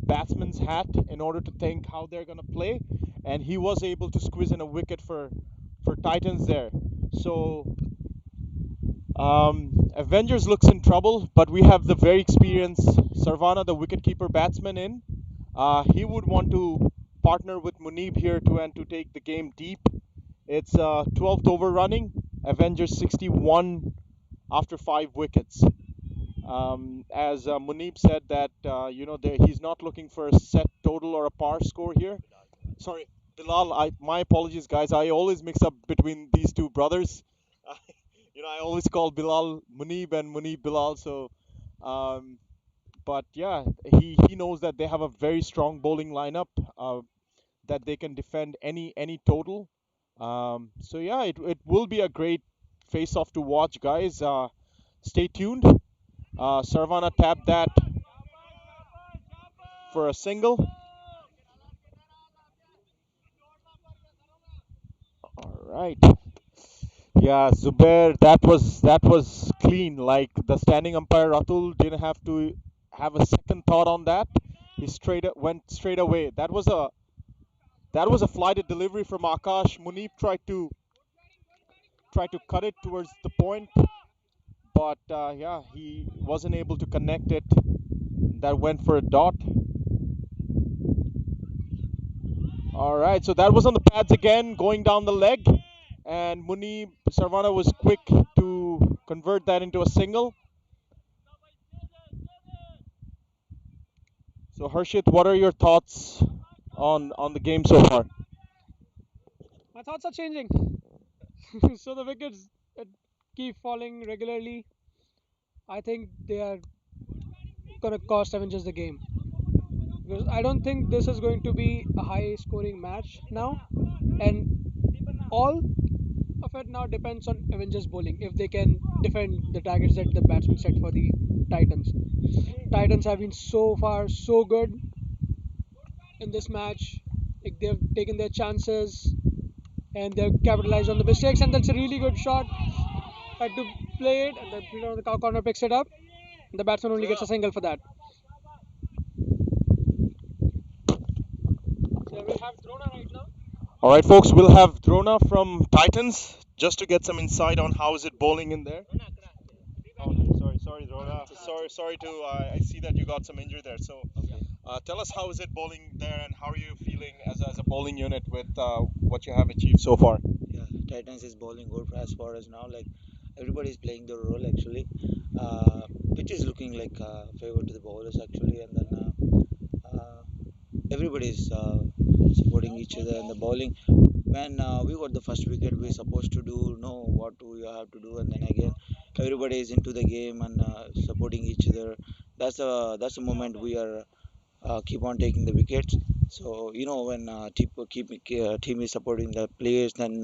batsman's hat in order to think how they're going to play, and he was able to squeeze in a wicket for Titans there. So Avengers looks in trouble, but we have the very experienced Sarvana, the wicketkeeper batsman, in. He would want to partner with Munib here to take the game deep. It's 12th over running. Avengers 61 after 5 wickets. As Munib said that he's not looking for a set total or a par score here. Sorry, Bilal. My apologies, guys. I always mix up between these two brothers. I always call Bilal Munib and Munib Bilal. So, um, but yeah, he knows that they have a very strong bowling lineup. that they can defend any total. So yeah, it will be a great face-off to watch, guys. Stay tuned. Sarvana tapped that for a single. All right. Yeah, Zubair, that was clean. Like the standing umpire Ratul didn't have to have a second thought on that. He went straight away. That was a flighted delivery from Akash. Munif tried to cut it towards the point, but yeah, he wasn't able to connect it. That went for a dot. All right, so that was on the pads again, going down the leg, and Munif Sarvana was quick to convert that into a single. So Harshit, what are your thoughts on the game so far? My thoughts are changing. So the wickets keep falling regularly. I think they are gonna cost Avengers the game because I don't think this is going to be a high scoring match now, and all of it now depends on Avengers bowling if they can defend the targets that the batsmen set for the Titans. Titans have been so far so good in this match. Like they've taken their chances and they've capitalized on the mistakes, and that's a really good shot. Had to play it, and the fielder on the cow corner picks it up. The batsman only gets a single for that. So we have Drona right now. All right, folks, we'll have Drona from Titans just to get some insight on how is it bowling in there. Oh, sorry, Drona. Sorry to. I see that you got some injury there. So, tell us how is it bowling there, and how are you feeling as a bowling unit with what you have achieved so far? Yeah, Titans is bowling good as far as now. Like everybody is playing their role actually. Uh, Pitch is looking like favor to the bowlers actually, and then everybody is supporting each other in the bowling. When we got the first wicket, we supposed to do know what we have to do, and then again, everybody is into the game and supporting each other. That's the moment we are keep on taking the wickets. So when team is supporting the players, then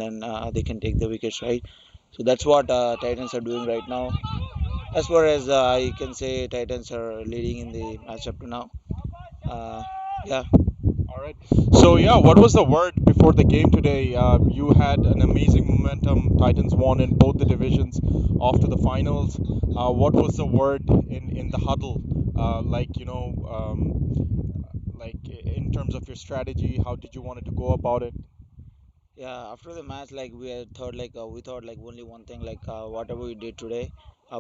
they can take the wickets, right? So that's what Titans are doing right now. As far as I can say, Titans are leading in the match up to now. Uh, yeah, All right. So yeah, what was the word before the game today? You had an amazing momentum. Titans won in both the divisions off to the finals. What was the word in the huddle? Like like in terms of your strategy, how did you want it to go about it? yeah. After the match, like we thought like only one thing, like whatever we did today,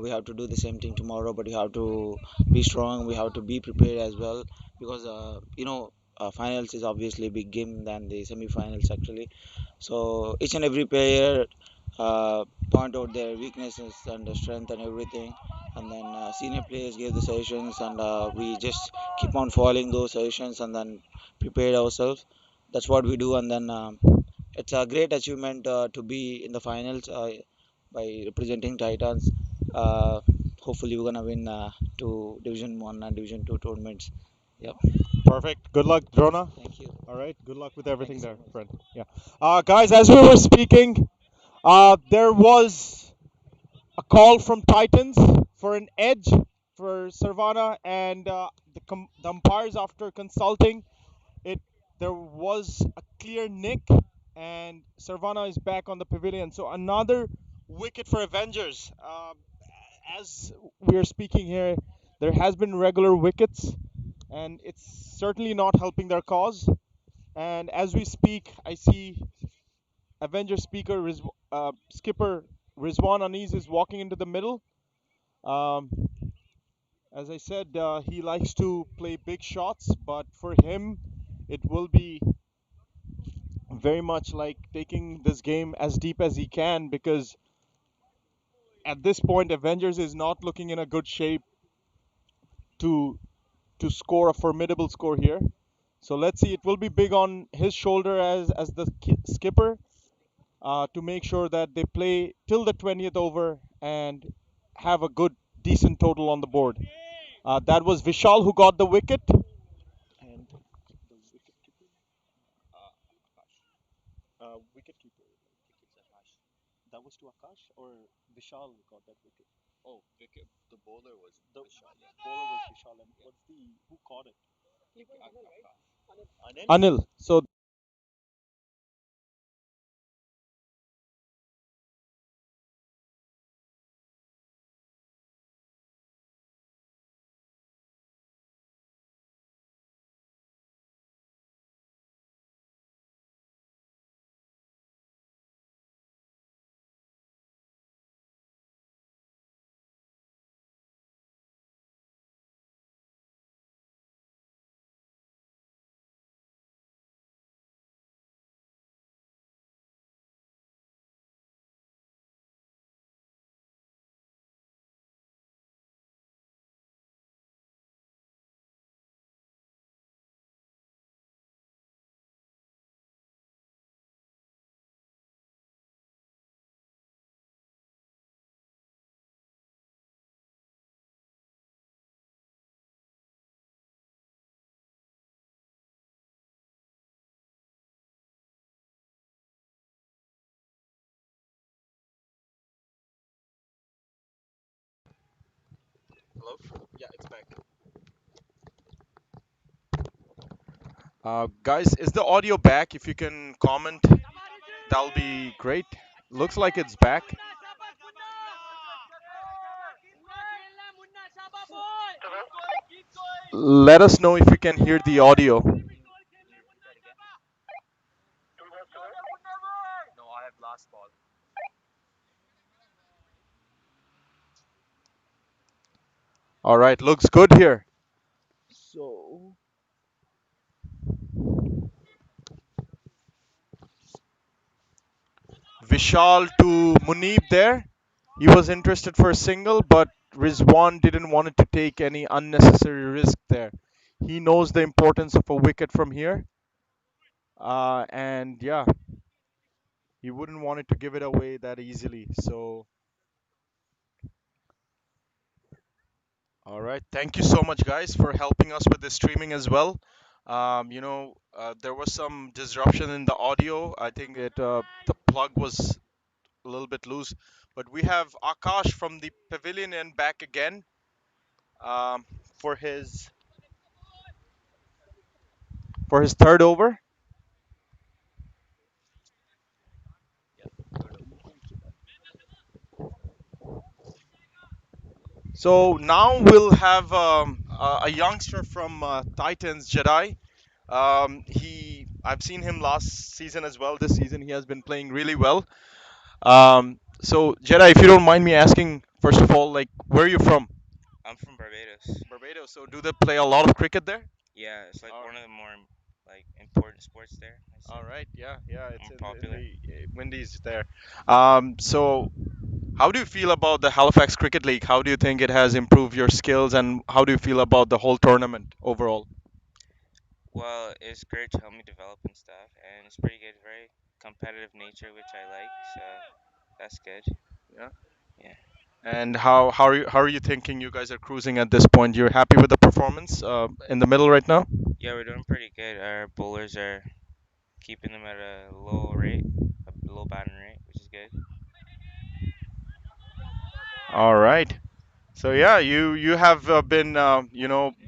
we have to do the same thing tomorrow. But we have to be strong. We have to be prepared as well because finals is obviously a big game than the semi-finals actually. So each and every player point out their weaknesses and the strength and everything, and then senior players gave the suggestions, and we just keep on following those suggestions and then prepare ourselves. That's what we do, and then it's a great achievement to be in the finals by representing Titans. Uh, Hopefully, we're gonna win two Division One and Division Two tournaments. Yep. Perfect. Good luck, Drona. Thank you. All right. Good luck with Thank you everything so there, much. friend. Yeah. Guys, as we were speaking, there was a call from Titans for an edge for Sarvana, and the umpires, after consulting it, there was a clear nick, and Sarvana is back on the pavilion. So another wicket for Avengers. As we are speaking here, there has been regular wickets, and it's certainly not helping their cause. And as we speak, I see Avengers skipper Rizwan Anis is walking into the middle. Um, as I said, he likes to play big shots, but for him, it will be very much like taking this game as deep as he can, because at this point, Avengers is not looking in a good shape to score a formidable score here. So let's see. It will be big on his shoulder as the skipper to make sure that they play till the 20th over and have a good, decent total on the board. That was Vishal who got the wicket. And wicketkeeper. That was to Akash or Vishal got that wicket? Oh, the bowler was The Vishal. Yeah. bowler was Vishal, and what's the who caught it? Akash. Anil. Anil. So hello. Yeah, it's back. Guys, is the audio back? If you can comment, that'll be great. Looks like it's back. Let us know if you can hear the audio. Can you repeat that again? No, I have last ball. All right, looks good here. So, Vishal to Munib there. He was interested for a single, but Rizwan didn't want to take any unnecessary risk there. He knows the importance of a wicket from here, and yeah, he wouldn't want it to give it away that easily. So, all right, thank you so much, guys, for helping us with the streaming as well. There was some disruption in the audio. I think the plug was a little bit loose, but we have Akash from the pavilion and back again um, for his third over. So now we'll have a youngster from Titans, Jedi. I've seen him last season as well. This season he has been playing really well. So Jedi, if you don't mind me asking, first of all, like where are you from? I'm from Barbados. Barbados. So do they play a lot of cricket there? Yeah, it's like All one right. of the more like important sports there. I All say right. Yeah. Yeah. It's more in popular. the Windies there. So how do you feel about the Halifax Cricket League? How do you think it has improved your skills, and how do you feel about the whole tournament overall? Well, it's great to help me develop and stuff, and it's pretty good. Very competitive nature, which I like. So that's good. Yeah. Yeah, And how are you thinking you guys are cruising at this point? You're happy with the performance in the middle right now? yeah, we're doing pretty good. Our bowlers are keeping them at a low rate, a low batting rate, which is good. All right. So yeah, you have been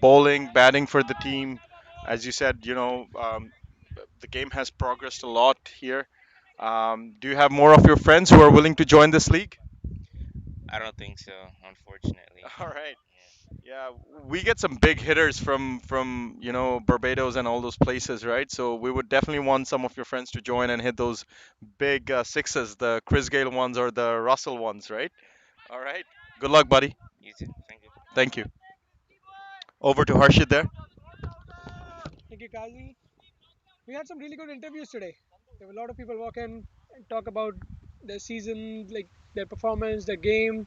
bowling, batting for the team. As you said, the game has progressed a lot here. Do you have more of your friends who are willing to join this league? I don't think so, unfortunately. All right. Yeah. Yeah, we get some big hitters from Barbados and all those places, right? So we would definitely want some of your friends to join and hit those big sixes, the Chris Gale ones or the Russell ones, right? All right. Good luck, buddy. You too. Thank you. Thank you. Over to Harshit there. Thank you, Kazi. We had some really good interviews today. There were a lot of people walk in and talk about their season, like their performance, their game,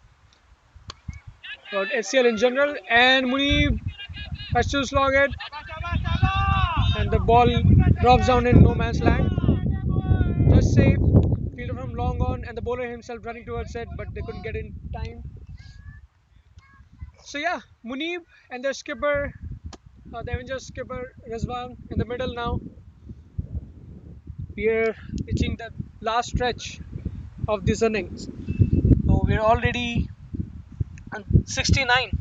about HCL in general. And Munib has to slog it, and the ball drops down in no man's land. Just safe, fielder from long on, and the bowler himself running towards it, but they couldn't get in time. So yeah, Munib and their skipper, the Avengers skipper Rizwan in the middle now. We are reaching the last stretch of this innings. So we're already on 69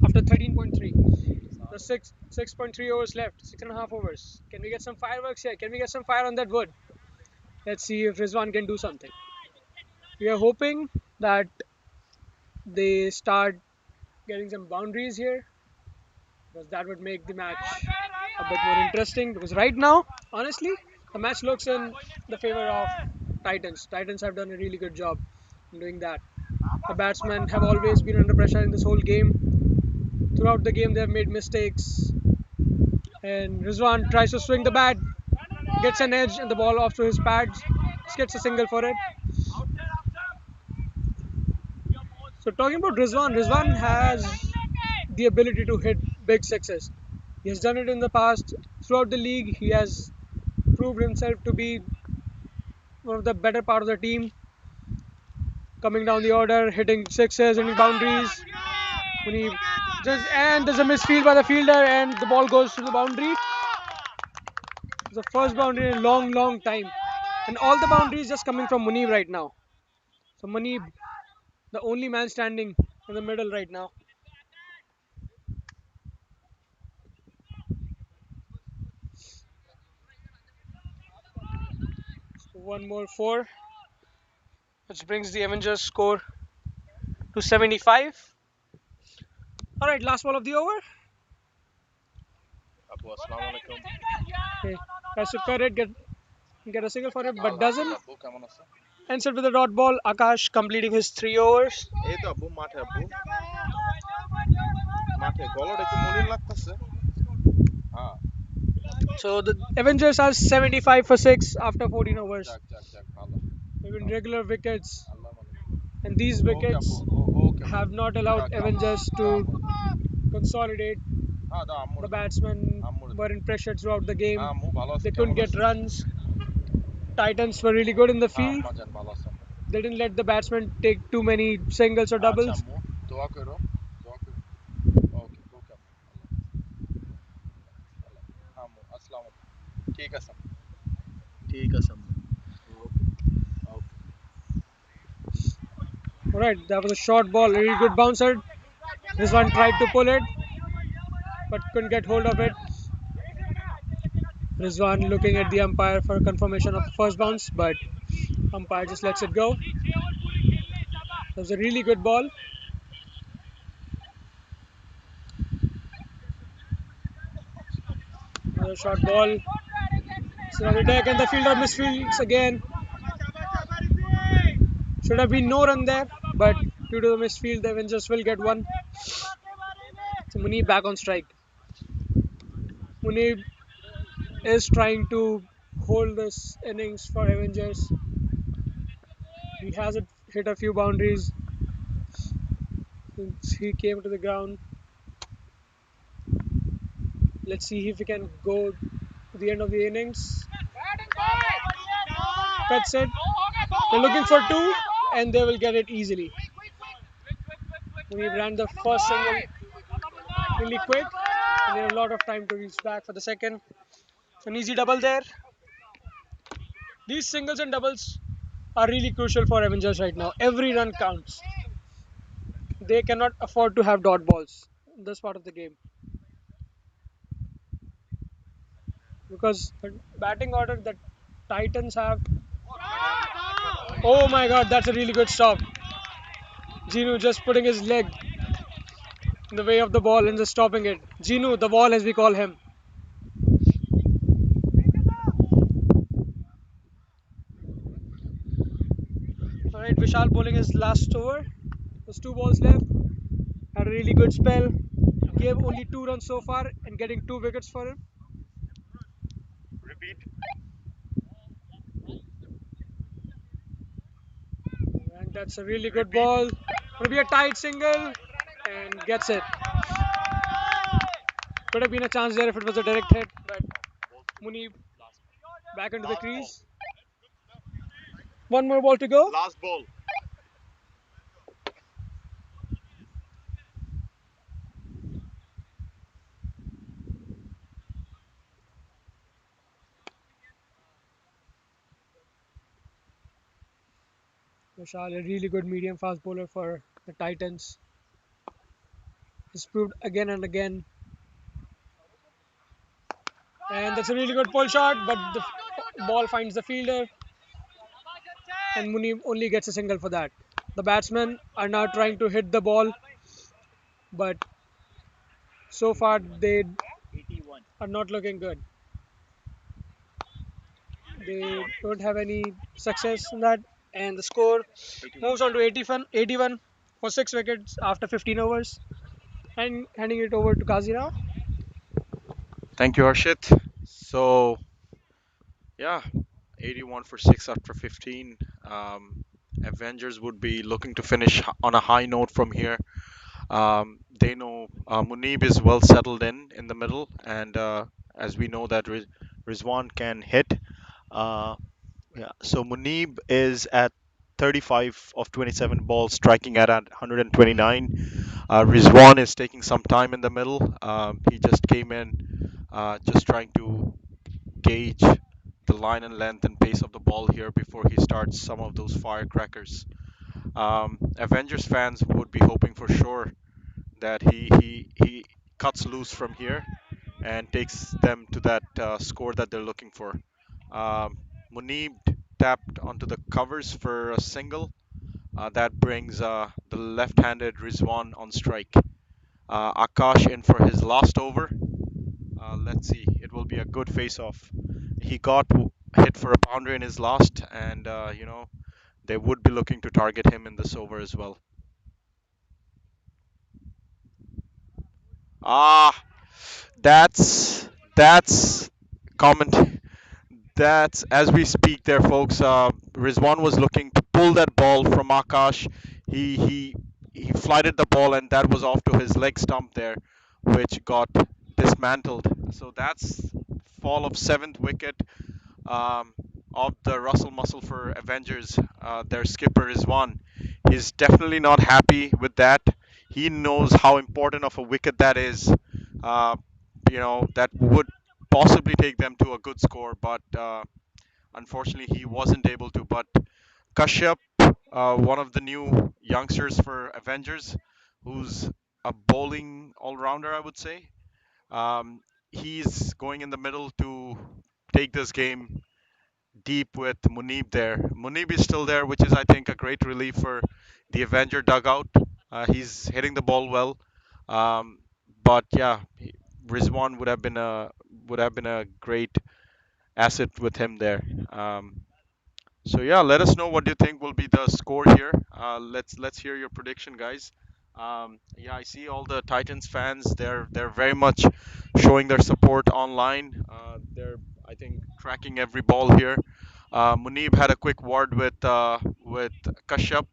after 13.3. So 6.3 overs left, 6.5 overs. Can we get some fireworks here? Can we get some fire on that wood? Let's see if Rizwan can do something. We are hoping that they start getting some boundaries here because that would make the match a bit more interesting. Because right now, honestly, the match looks in the favor of Titans. Titans have done a really good job in doing that. The batsmen have always been under pressure in this whole game. Throughout the game, they have made mistakes. And Rizwan tries to swing the bat, gets an edge, and the ball off to his pads. Just gets a single for it. So talking about Rizwan, Rizwan has the ability to hit big sixes. He has done it in the past. Throughout the league, he has proved himself to be one of the better part of the team, coming down the order, hitting sixes, hitting boundaries. When he just and there's a misfield by the fielder, and the ball goes to the boundary. It's the first boundary in a long, long time, and all the boundaries just coming from Munib right now. So Munib, the only man standing in the middle right now. So one more four, which brings the Avengers score to 75. All right, last ball of the over. Abu, assalamu alaikum. Okay, tries to cut it, get a single for it, but doesn't. Abu, কেমন আছো? Ends it with a dot ball. Akash completing his 3 overs. এই তো আব্বু মাঠে আব্বু মাঠে গলাটা একটু মলিন লাগতেছে হ্যাঁ So the Avengers are 75 for 6 after 14 overs. যাক যাক যাক ভালো They've been regular wickets, Allah Malik and these okay wickets আব্বু ওকে have not allowed Avengers to আম্মু consolidate. হ্যাঁ দাও আম্মুর The দাও batsmen আম্মুর দাও were in pressure throughout the game. হ্যাঁ আম্মু ভালো আছি They কেমন couldn't get আছো runs. Titans were really good in the হ্যাঁ field. আম্মা জান ভালো আছেন They didn't let the batsmen take too many singles or আচ্ছা doubles. আম্মু দোয়া করো ওকে ওকে ওকে আম্মু আসসালামু আলাইকুম ঠিক আছে আম্মু ঠিক আছে আম্মু ওকে ওকে Alright, that was a short ball, a really good bouncer. This one tried to pull it, but couldn't get hold of it. Rizwan looking at the umpire for confirmation of the first bounce, but umpire just lets it go. That was a really good ball. Another short ball. It's on the deck, and the fielder misfields again. Should have been no run there, but due to the misfield, the Avengers will get one. So Munib back on strike. Munib is trying to hold this innings for Avengers. He hasn't hit a few boundaries since he came to the ground. Let's see if he can go to the end of the innings. That's it. They're looking for two, and they will get it easily. We ran the first single really quick, and they had a lot of time to reach back for the second. An easy double there. These singles and doubles are really crucial for Avengers right now. Every run counts. They cannot afford to have dot balls in this part of the game because the batting order that Titans have. Oh my God, that's a really good stop. Genu just putting his leg in the way of the ball and just stopping it. Genu, the wall as we call him. Alright, Vishal bowling his last over. There's 2 balls left. Had a really good spell. Gave only 2 runs so far and getting 2 wickets for him. repeat And that's a really good ball. Gonna be a tight single and gets it. Could have been a chance there if it was a direct hit, but Munib back into the crease. One more ball to go. last ball Vishal, a really good medium fast bowler for the Titans. He's proved again and again. And that's a really good pull shot, but the ball finds the fielder, and Munib only gets a single for that. The batsmen are now trying to hit the ball, but so far they are not looking good. They don't have any success in that, and the score moves on to 81 for 6 wickets after 15 overs. And handing it over to Kazi now. Thank you, Harshit. So, yeah, 81 for 6 after 15. Avengers would be looking to finish on a high note from here. They know Munib is well settled in the middle, and as we know that Rizwan can hit. Uh, yeah, so Munib is at 35 of 27 balls, striking at 129. Rizwan is taking some time in the middle. He just came in, just trying to gauge the line and length and pace of the ball here before he starts some of those firecrackers. Avengers fans would be hoping for sure that he cuts loose from here and takes them to that score that they're looking for. Um, Munib tapped onto the covers for a single. That brings the left-handed Rizwan on strike. Akash in for his last over. Let's see. It will be a good face-off. He got hit for a boundary in his last, and they would be looking to target him in this over as well. Ah, that's comment. That's as we speak there, folks. Rizwan was looking to pull that ball from Akash. He flighted the ball, and that was off to his leg stump there, which got dismantled. So that's fall of seventh wicket um, of the Russell Muscle for Avengers. Their skipper is one. He's definitely not happy with that. He knows how important of a wicket that is. Uh, that would possibly take them to a good score, but unfortunately he wasn't able to. But Kashyap, one of the new youngsters for Avengers, who's a bowling all-rounder, I would say. Um, he's going in the middle to take this game deep with Munib there. Munib is still there, which is, I think, a great relief for the Avenger dugout. He's hitting the ball well, um, but yeah, Rizwan would have been a great asset with him there. So yeah, let us know what you think will be the score here. Let's hear your prediction, guys. Yeah, I see all the Titans fans. They're very much showing their support online. They're I think tracking every ball here. Munib had a quick word with Kashyap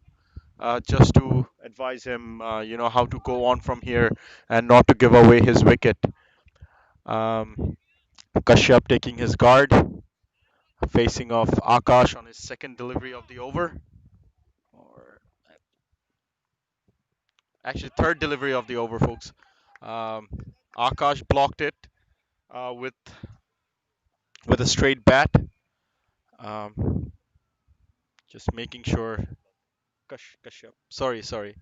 just to advise him, how to go on from here and not to give away his wicket. Um, Kashyap taking his guard, facing off Akash on his second delivery of the over, or actually third delivery of the over, folks. Um, Akash blocked it with a straight bat. Um, just making sure. Kashyap. Sorry.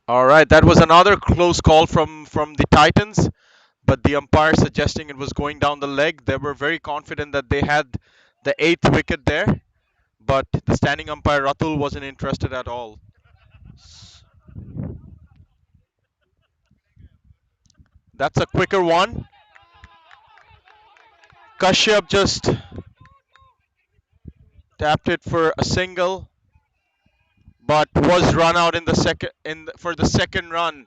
All right, that was another close call from the Titans, but the umpire suggesting it was going down the leg. They were very confident that they had the eighth wicket there, but the standing umpire Ratul wasn't interested at all. That's a quicker one. Kashyap just tapped it for a single, but was run out in the second for the second run.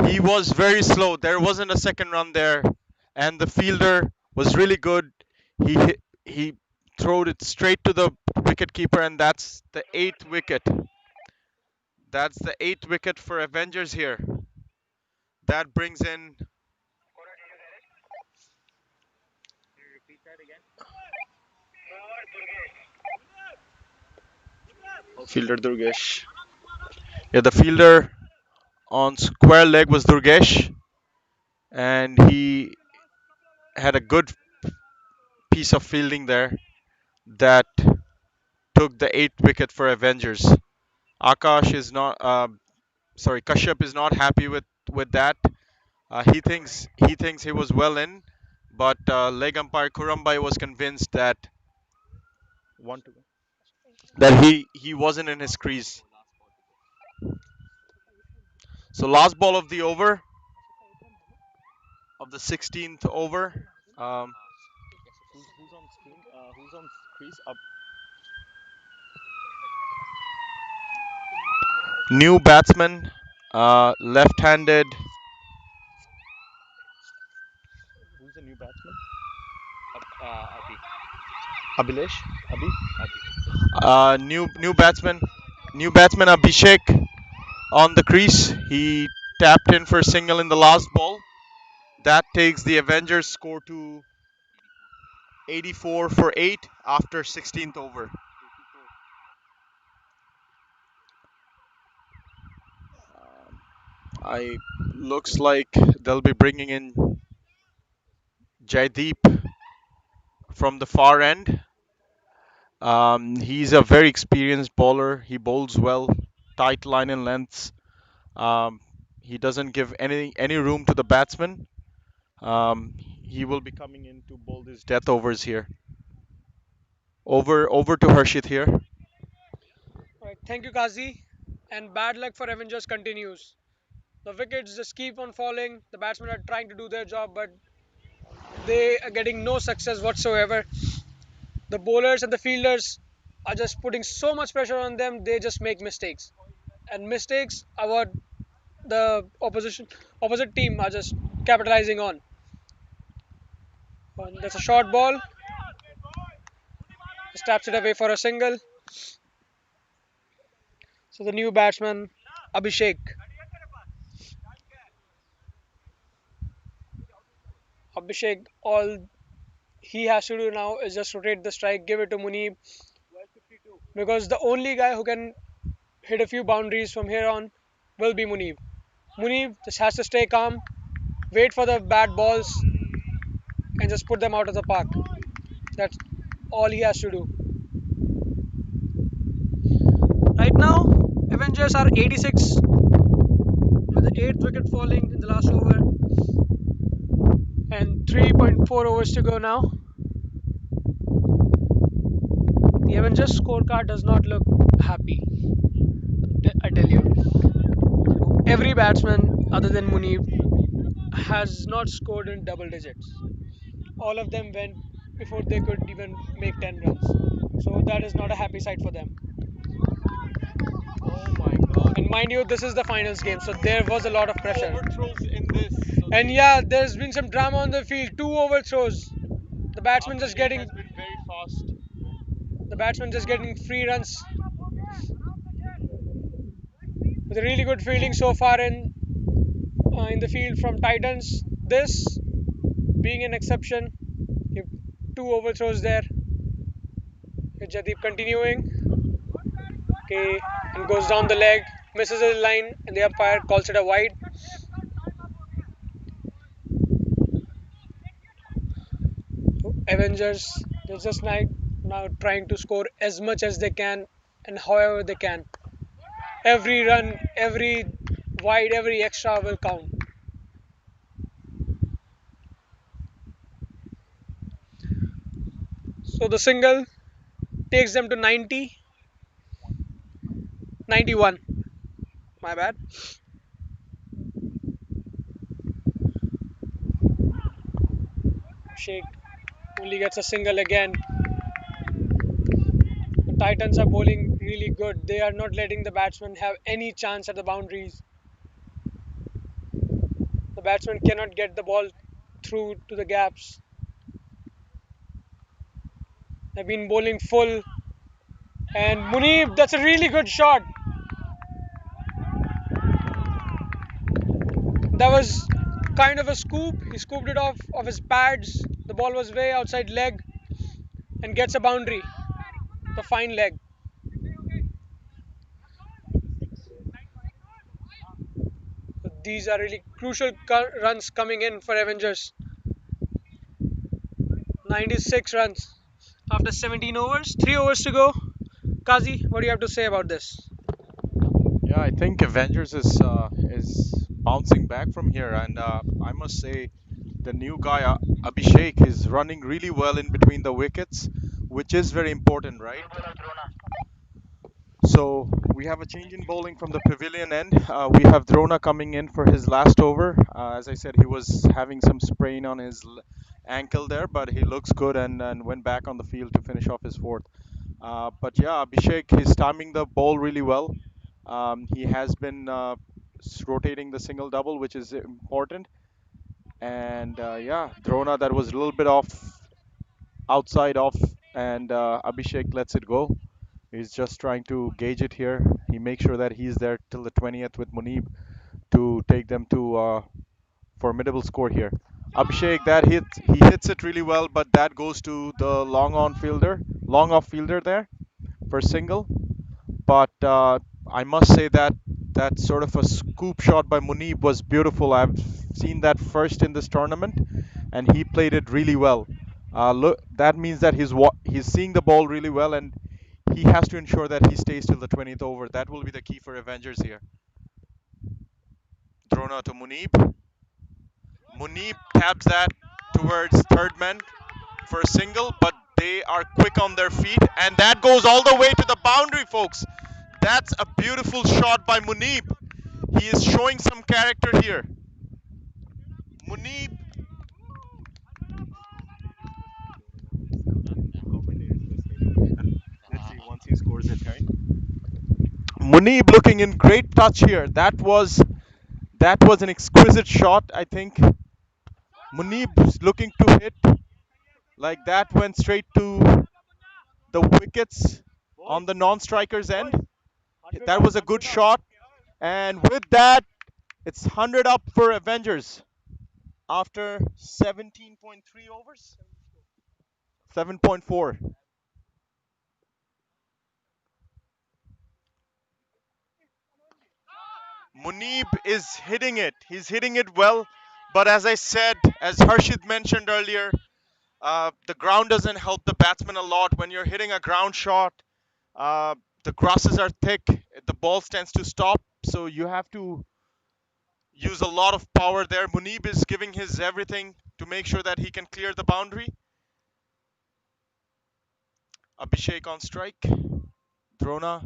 He was very slow. There wasn't a second run there, and the fielder was really good. He throwed it straight to the wicket keeper, and that's the eighth wicket. That's the eighth wicket for Avengers here. That brings in fielder Durgesh. Yeah, the fielder on square leg was Durgesh, and he had a good piece of fielding there that took the eighth wicket for Avengers. Akash is not, sorry, Kashyap is not happy with that. He thinks he was well in, but leg umpire Kurumbai was convinced one to that he wasn't in his crease. So last ball of the over of the 16th over. Um, who's on screen? Who's on crease? New batsman, left-handed. Who's the new batsman? Abi. Abhilesh. Abhi. New batsman Abhishek on the crease. He tapped in for a single in the last ball. That takes the Avengers score to 84 for 8 after 16th over. I looks like they'll be bringing in Jaideep from the far end. He's a very experienced bowler. He bowls well, tight line and lengths. Um, he doesn't give any room to the batsman. He will be coming in to bowl these death overs here. Over to Harshit here. Right, thank you, Kazi. And bad luck for Avengers continues. The wickets just keep on falling. The batsmen are trying to do their job, but they are getting no success whatsoever. The bowlers and the fielders are just putting so much pressure on them. They just make mistakes, and mistakes are what the opposite team are just capitalizing on. That's a short ball. Just taps it away for a single. So the new batsman Abhishek. Abhishek, all he has to do now is just rotate the strike, give it to Munib, because the only guy who can hit a few boundaries from here on will be Munib. Munib just has to stay calm, wait for the bad balls, and just put them out of the park. That's all he has to do. Right now, Avengers are 86 with the 8th wicket falling in the last over and 3.4 overs to go now. The Avengers scorecard does not look happy, I tell you. Every batsman other than Munib has not scored in double digits. All of them went before they could even make 10 runs. So that is not a happy sight for them. Oh my God! And mind you, this is the finals game, so there was a lot of pressure. Overthrows in this. So And yeah, there's been some drama on the field. Two overthrows. The batsman just Abhishek getting has been very fast. the batsman just getting free runs with a really good fielding so far in the field from Titans. This being an exception, you have two overthrows there. Jadeep continuing, okay, and goes down the leg, misses his line, and the umpire calls it a wide. Avengers, they're just now trying to score as much as they can and however they can. Every run, every wide, every extra will count. So the single takes them to 90, 91. My bad. Shake only gets a single again. The Titans are bowling really good. They are not letting the batsmen have any chance at the boundaries. The batsman cannot get the ball through to the gaps. They've been bowling full. And Munib, that's a really good shot. That was kind of a scoop. He scooped it off of his pads. The ball was way outside leg and gets a boundary. The fine leg. These are really crucial runs coming in for Avengers. 96 runs after 17 overs. 3 overs to go. Kazi, what do you have to say about this? Yeah, I think Avengers is bouncing back from here, and I must say the new guy Abhishek is running really well in between the wickets, which is very important, right? So we have a change in bowling from the pavilion end. We have Drona coming in for his last over. As I said, he was having some sprain on his ankle there, but he looks good and went back on the field to finish off his fourth. But yeah, Abhishek is timing the ball really well. He has been rotating the single double, which is important. And yeah, Drona that was a little bit off, outside off, and Abhishek lets it go. He's just trying to gauge it here. He makes sure that he's there till the 20th with Munib to take them to formidable score here. Abhishek he hits it really well, but that goes to the long off fielder there for single. But I must say that that sort of a scoop shot by Munib was beautiful. I've seen that first in this tournament, and he played it really well. Look, that means that he's seeing the ball really well, and he has to ensure that he stays till the 20th over. That will be the key for Avengers here. Drona to Munib. Munib taps that towards third man for a single, but they are quick on their feet, and that goes all the way to the boundary, folks. That's a beautiful shot by Munib. He is showing some character here. Munib. Let's see once he scores it, right? Munib looking in great touch here. That was an exquisite shot. I think Munib looking to hit like that went straight to the wickets on the non-strikers end. That was a good shot, and with that, it's 100 up for Avengers after 17.3 overs. 7.4. Munib is hitting it. He's hitting it well, but as I said, as Harshit mentioned earlier, the ground doesn't help the batsman a lot. When you're hitting a ground shot, uh, the grasses are thick, the ball tends to stop, so you have to use a lot of power there. Munib is giving his everything to make sure that he can clear the boundary. Abhishek on strike. Drona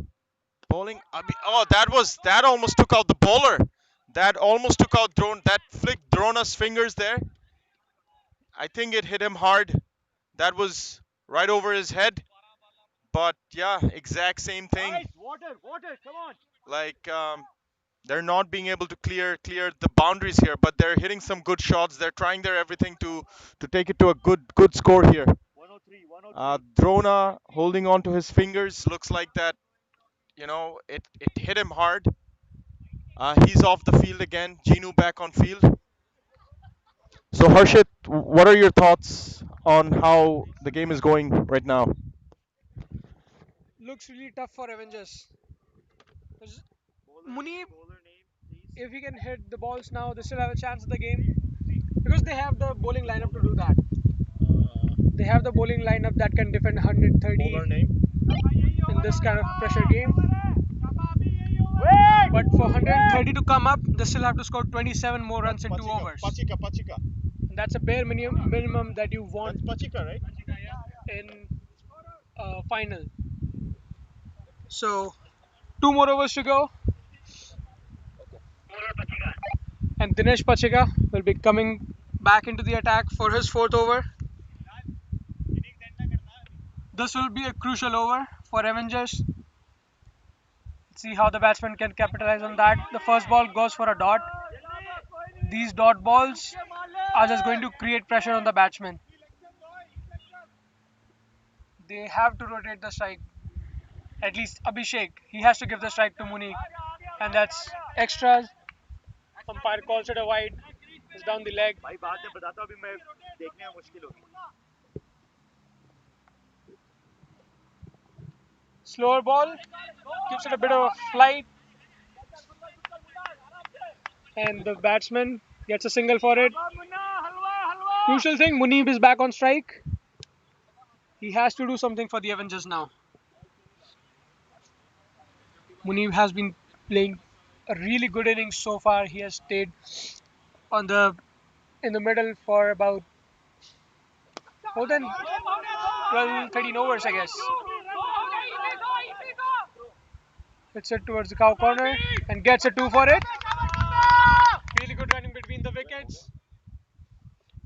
bowling. Oh, that almost took out the bowler. That almost took out Drone. That flicked Drona's fingers there. I think it hit him hard. That was right over his head. But yeah, exact same thing. Like they're not being able to clear the boundaries here, but they're hitting some good shots. They're trying their everything to take it to a good score here. Drona holding on to his fingers. Looks like that. It hit him hard. He's off the field again. Genu back on field. So Harshit, what are your thoughts on how the game is going right now? Looks really tough for Avengers. 'Cause Munib, if he can hit the balls now, they still have a chance of the game because they have the bowling lineup to do that. They have the bowling lineup that can defend 130 in this kind of pressure game. But for 130 to come up, they still have to score 27 more runs in 2 overs. And that's a bare minimum that you want in a final. So, 2 more overs to go, and Dinesh Pachika will be coming back into the attack for his fourth over. This will be a crucial over for Avengers. See how the batsman can capitalize on that. The first ball goes for a dot. These dot balls are just going to create pressure on the batsman. They have to rotate the strike. At least Abhishek, he has to give the strike to Muni, and that's extras. Umpire calls it a wide. It's down the leg. Slower ball gives it a bit of a flight, and the batsman gets a single for it. Crucial thing, Munib is back on strike. He has to do something for the Avengers now. Munib has been playing a really good innings so far. He has stayed on the in the middle for about more than 12, 13 overs, I guess. Hits it towards the cow corner and gets a two for it. Really good running between the wickets.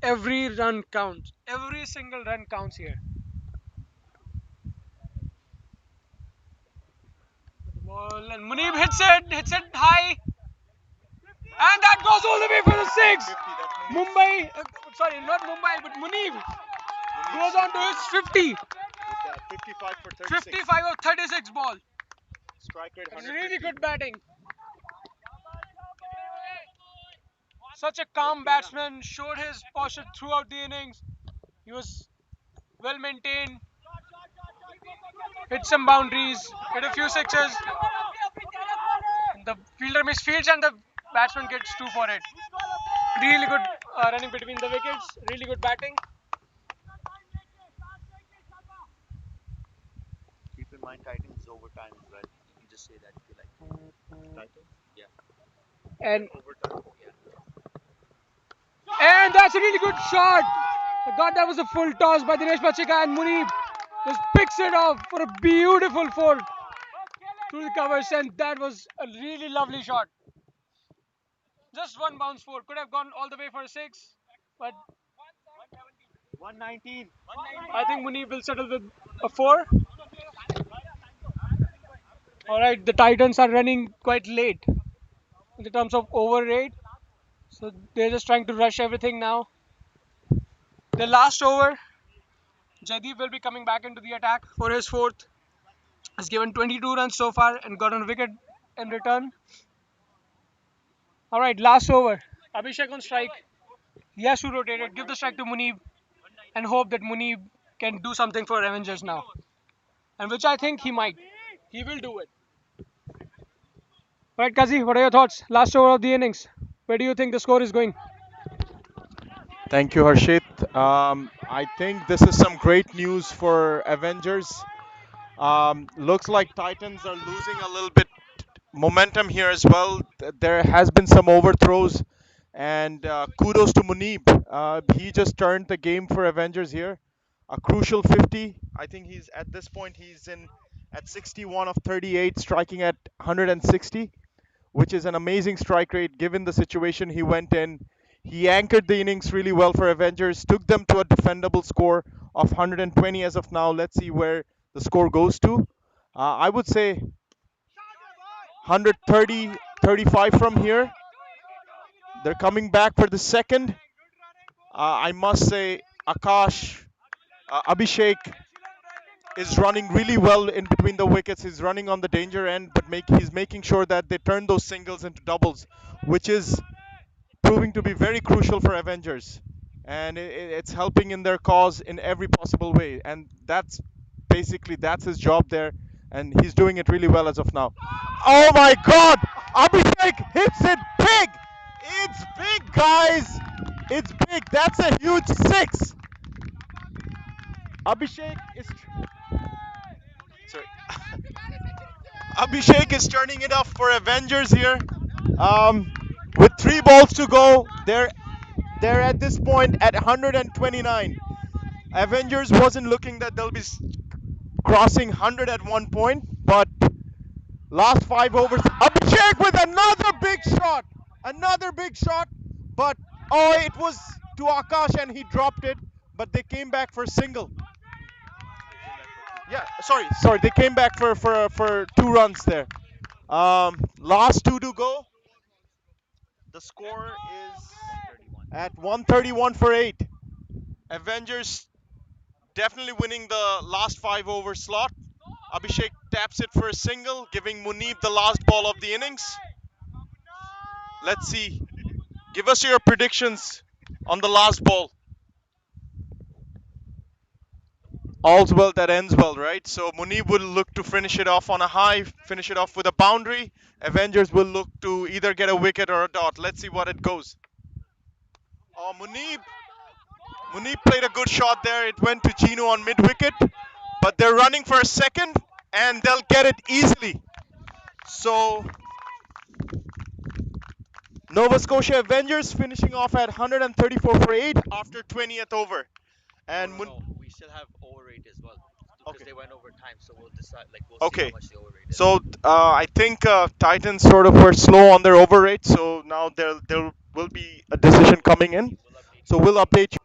Every run counts. Every single run counts here. Ball and Munib hits it high, and that goes all the way for the six. Mumbai, sorry, not Mumbai, but Munib goes on to his 50. 55 or 36 ball. Strike rate Really good batting. Such a calm batsman, showed his posture throughout the innings. He was well maintained, hit some boundaries, hit a few sixes. The fielder misfields and the batsman gets two for it. Really good running between the wickets, really good batting. Keep in mind, Titans is overtime as well. You can just say that if you like. Titans? Yeah. And Overtime? Yeah. and that's a really good shot. God, that was a full toss by Dinesh Pachika, and Munib just picks it off for a beautiful four through the covers, and that was a really lovely shot. Just one bounce four, could have gone all the way for a six, but 119. I think Munib will settle with a four. All right, the Titans are running quite late in terms of over rate, so they're just trying to rush everything now. The last over, Jaideep will be coming back into the attack for his fourth. Has given 22 runs so far and got a wicket in return. All right, last over. Abhishek on strike. He has to rotate it, give the strike to Munib, and hope that Munib can do something for Avengers now. And which I think he might. He will do it. All right, Kazi, what are your thoughts? Last over of the innings. Where do you think the score is going? Thank you, Harshit. I think this is some great news for Avengers. Looks like Titans are losing a little bit momentum here as well. There has been some overthrows, and kudos to Munib. He just turned the game for Avengers here. A crucial 50. I think he's at this point he's in at 61 of 38, striking at 160, which is an amazing strike rate given the situation he went in. He anchored the innings really well for Avengers, took them to a defendable score of 120 as of now. Let's see where the score goes to. I would say 130, 35 from here. They're coming back for the second. I must say, Abhishek is running really well in between the wickets. He's running on the danger end, but he's making sure that they turn those singles into doubles, which is proving to be very crucial for Avengers, and it's helping in their cause in every possible way. And that's his job there, and he's doing it really well as of now. Oh my God! Abhishek hits it big. It's big, guys. It's big. That's a huge six. Abhishek is sorry. Abhishek is turning it off for Avengers here. Um, with 3 balls to go, they're at this point at 129. Avengers wasn't looking that they'll be crossing 100 at one point, but last 5 overs, Abhishek with another big shot, but oh, it was to Akash and he dropped it, but they came back for a single. Yeah, sorry, they came back for 2 runs there. Last two to go. The score is at 131 for 8. Avengers definitely winning the last 5 over slot. Abhishek taps it for a single, giving Munib the last ball of the innings. Let's see. Give us your predictions on the last ball. All's well that ends well, right? So Munib will look to finish it off on a high, finish it off with a boundary. Avengers will look to either get a wicket or a dot. Let's see what it goes. Oh, Munib Munib played a good shot there. It went to Gino on mid wicket, but they're running for a second and they'll get it easily. So Nova Scotia Avengers finishing off at 134 for 8 after 20th over. And okay. Okay. So I think Titans sort of were slow on their over rate, so now there will be a decision coming in. So we'll update you.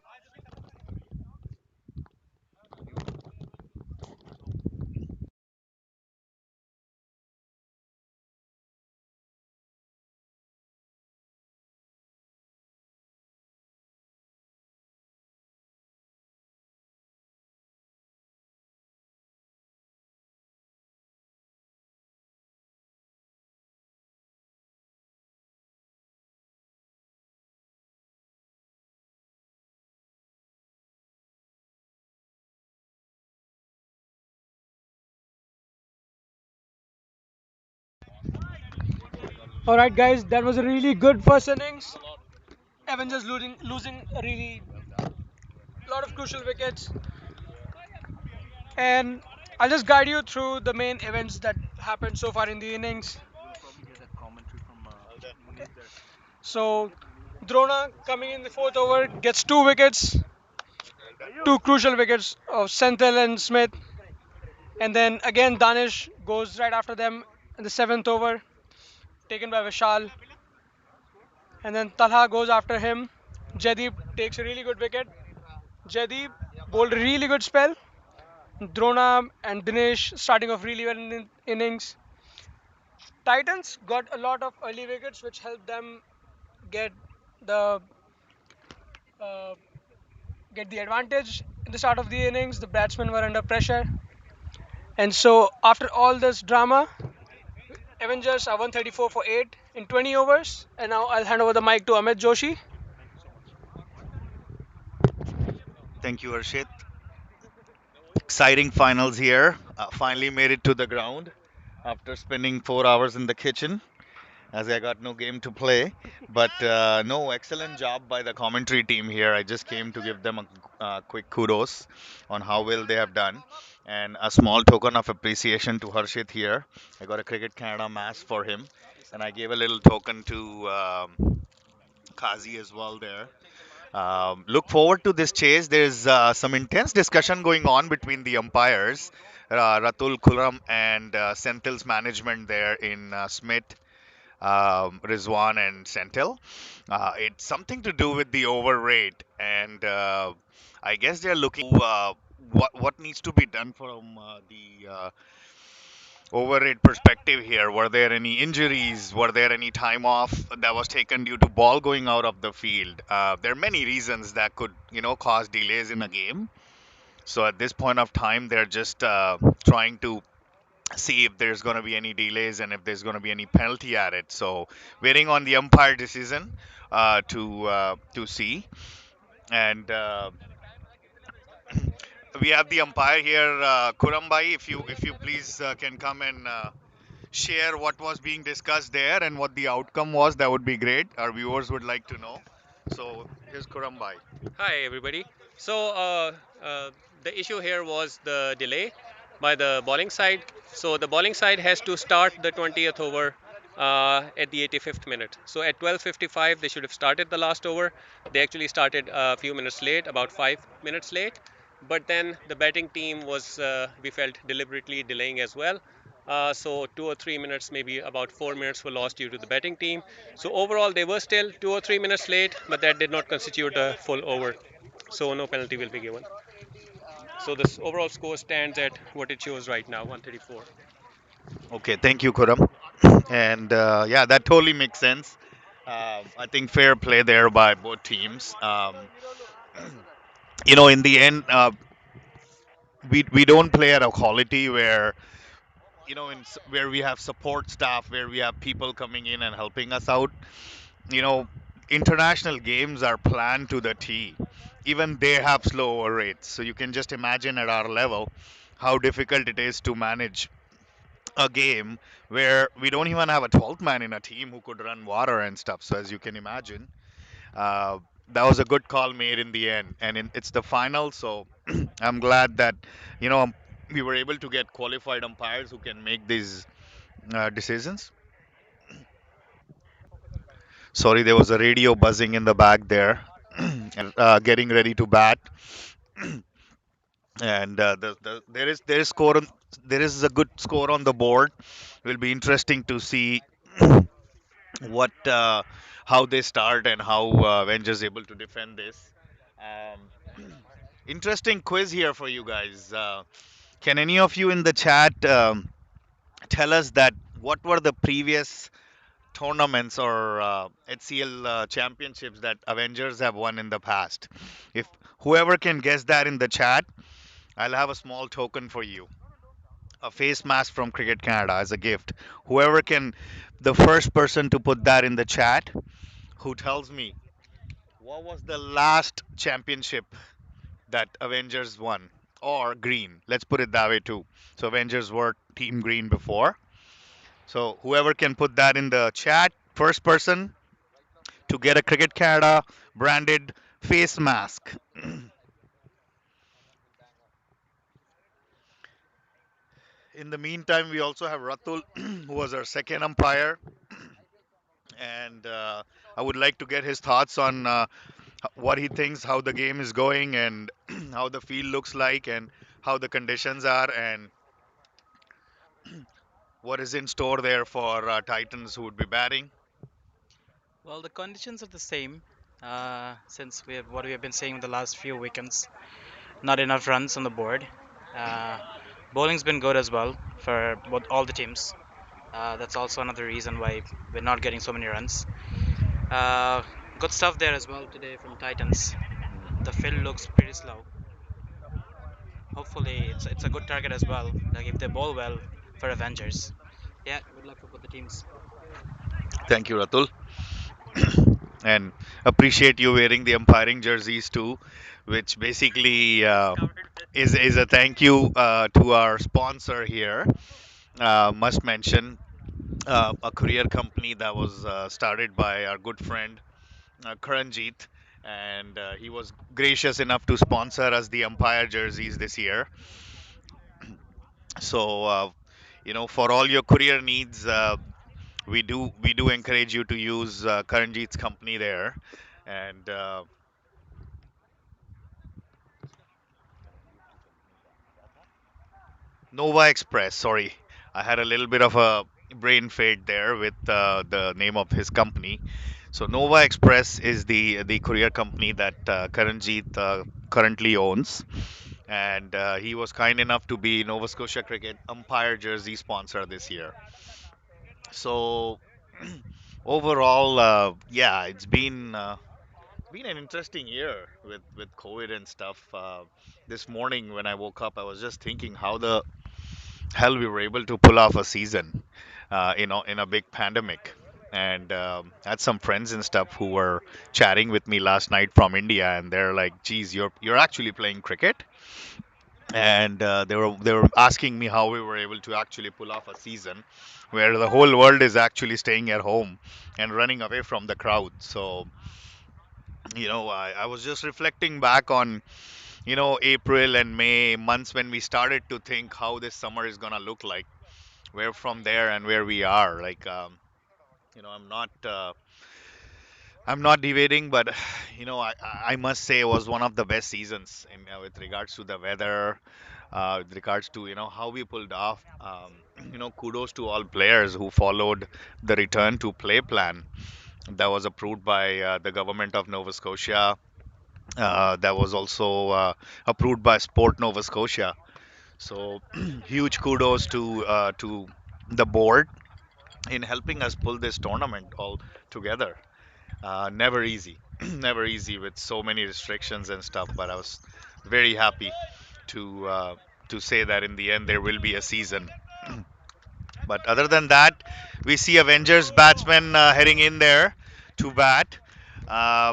All right, guys, that was a really good first innings. Avengers losing a really lot of crucial wickets, and I'll just guide you through the main events that happened so far in the innings. So, Drona coming in the fourth over gets two wickets, two crucial wickets of Senthil and Smith, and then again Danish goes right after them in the seventh over, taken by Vishal, and then Talha goes after him. Jaideep takes a really good wicket. Jaideep bowled a really good spell. Drona and Dinesh starting off really well in the innings. Titans got a lot of early wickets, which helped them get the uh, get the advantage in the start of the innings. The batsmen were under pressure, and so after all this drama, Avengers are 134 for 8 in 20 overs. And now I'll hand over the mic to Amit Joshi. Thank you, Arshit. Exciting finals here. Finally made it to the ground after spending 4 hours in the kitchen as I got no game to play. But no, excellent job by the commentary team here. I just came to give them a quick kudos on how well they have done. And a small token of appreciation to Harshit here. I got a Cricket Canada mask for him. And I gave a little token to Kazi as well there. Look forward to this chase. There's some intense discussion going on between the umpires, Ratul Kulam and Senthil's management there in Smith, Rizwan, and Senthil. It's something to do with the over rate, and I guess they're looking what needs to be done from the over rate perspective here. Were there any injuries? Were there any time off that was taken due to ball going out of the field? There are many reasons that could, cause delays in a game. So at this point of time, they're just trying to see if there's going to be any delays and if there's going to be any penalty added. So waiting on the umpire decision to see. And we have the umpire here, Kurambai. If you please can come and share what was being discussed there and what the outcome was, that would be great. Our viewers would like to know. So here's Kurambai. Hi, everybody. So, the issue here was the delay by the bowling side. So, the bowling side has to start the 20th over at the 85th minute. So, at 12:55, they should have started the last over. They actually started a few minutes late, about 5 minutes late. But then the batting team was, we felt, deliberately delaying as well. So 2 or 3 minutes, maybe about 4 minutes were lost due to the batting team. So overall, they were still 2 or 3 minutes late, but that did not constitute a full over. So no penalty will be given. So this overall score stands at what it shows right now, 134. Okay, thank you, Kuram. And yeah, that totally makes sense. I think fair play there by both teams. In the end, we don't play at a quality where where we have support staff, where we have people coming in and helping us out. you know, International games are planned to the T. Even they have slower rates. So you can just imagine at our level how difficult it is to manage a game where we don't even have a 12th man in a team who could run water and stuff. So as you can imagine, that was a good call made in the end, and it's the final. So I'm glad that you know we were able to get qualified umpires who can make these decisions. Sorry, there was a radio buzzing in the back there, and we are getting ready to bat. And there is score there is a good score on the board. Will be interesting to see what how they start and how Avengers able to defend this. Um, interesting quiz here for you guys. Can any of you in the chat tell us that what were the previous tournaments or HCL championships that Avengers have won in the past? If whoever can guess that in the chat, I'll have a small token for you. A face mask from Cricket Canada as a gift. Whoever can, the first person to put that in the chat, who tells me what was the last championship that Avengers won? Or green. Let's put it that way too. So Avengers were Team Green before. So whoever can put that in the chat, first person to get a Cricket Canada branded face mask. In the meantime, we also have Ratul, who was our second umpire, and I would like to get his thoughts on what he thinks, how the game is going, and how the field looks like, and how the conditions are, and what is in store there for Titans who would be batting. Well, the conditions are the same since we have what we have been saying the last few weekends. Not enough runs on the board. Uh, Bowling's been good as well for both all the teams. That's also another reason why we're not getting so many runs. Uh, Good stuff there as well today from Titans. The field looks pretty slow. Hopefully, it's a good target as well. Like if they bowl well for Avengers. Yeah, good luck for both the teams. Thank you, Ratul, and appreciate you wearing the umpiring jerseys too, which basically is a thank you to our sponsor here. Must mention a courier company that was started by our good friend Karanjit, and he was gracious enough to sponsor us the umpire jerseys this year. So, for all your courier needs, we do encourage you to use Karanjit's company there, and Nova Express. Sorry, I had a little bit of a brain fade there with the name of his company. So Nova Express is the courier company that Karanjit currently owns, and he was kind enough to be Nova Scotia Cricket umpire jersey sponsor this year. So overall, yeah, it's been an interesting year with COVID and stuff. This morning when I woke up, I was just thinking how the hell we were able to pull off a season, in a big pandemic. And had some friends and stuff who were chatting with me last night from India, and they're like, "Geez, you're actually playing cricket?" And they were asking me how we were able to actually pull off a season where the whole world is actually staying at home and running away from the crowd. So I was just reflecting back on April and May months when we started to think how this summer is gonna look like. Where from there and where we are, like, I'm not debating, but I must say it was one of the best seasons with regards to the weather, with regards to how we pulled off. Kudos to all players who followed the return to play plan that was approved by the government of Nova Scotia. That was also approved by Sport Nova Scotia. So huge kudos to the board in helping us pull this tournament all together. Never easy, never easy with so many restrictions and stuff. But I was very happy to uh, to say that in the end there will be a season. But other than that, we see Avengers batsmen heading in there to bat.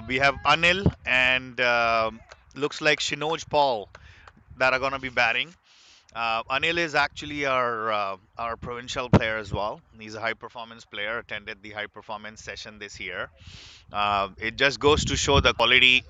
We have Anil and looks like Shinoj Paul that are going to be batting. Anil is actually our provincial player as well. He's a high performance player. Attended the high performance session this year. It just goes to show the quality.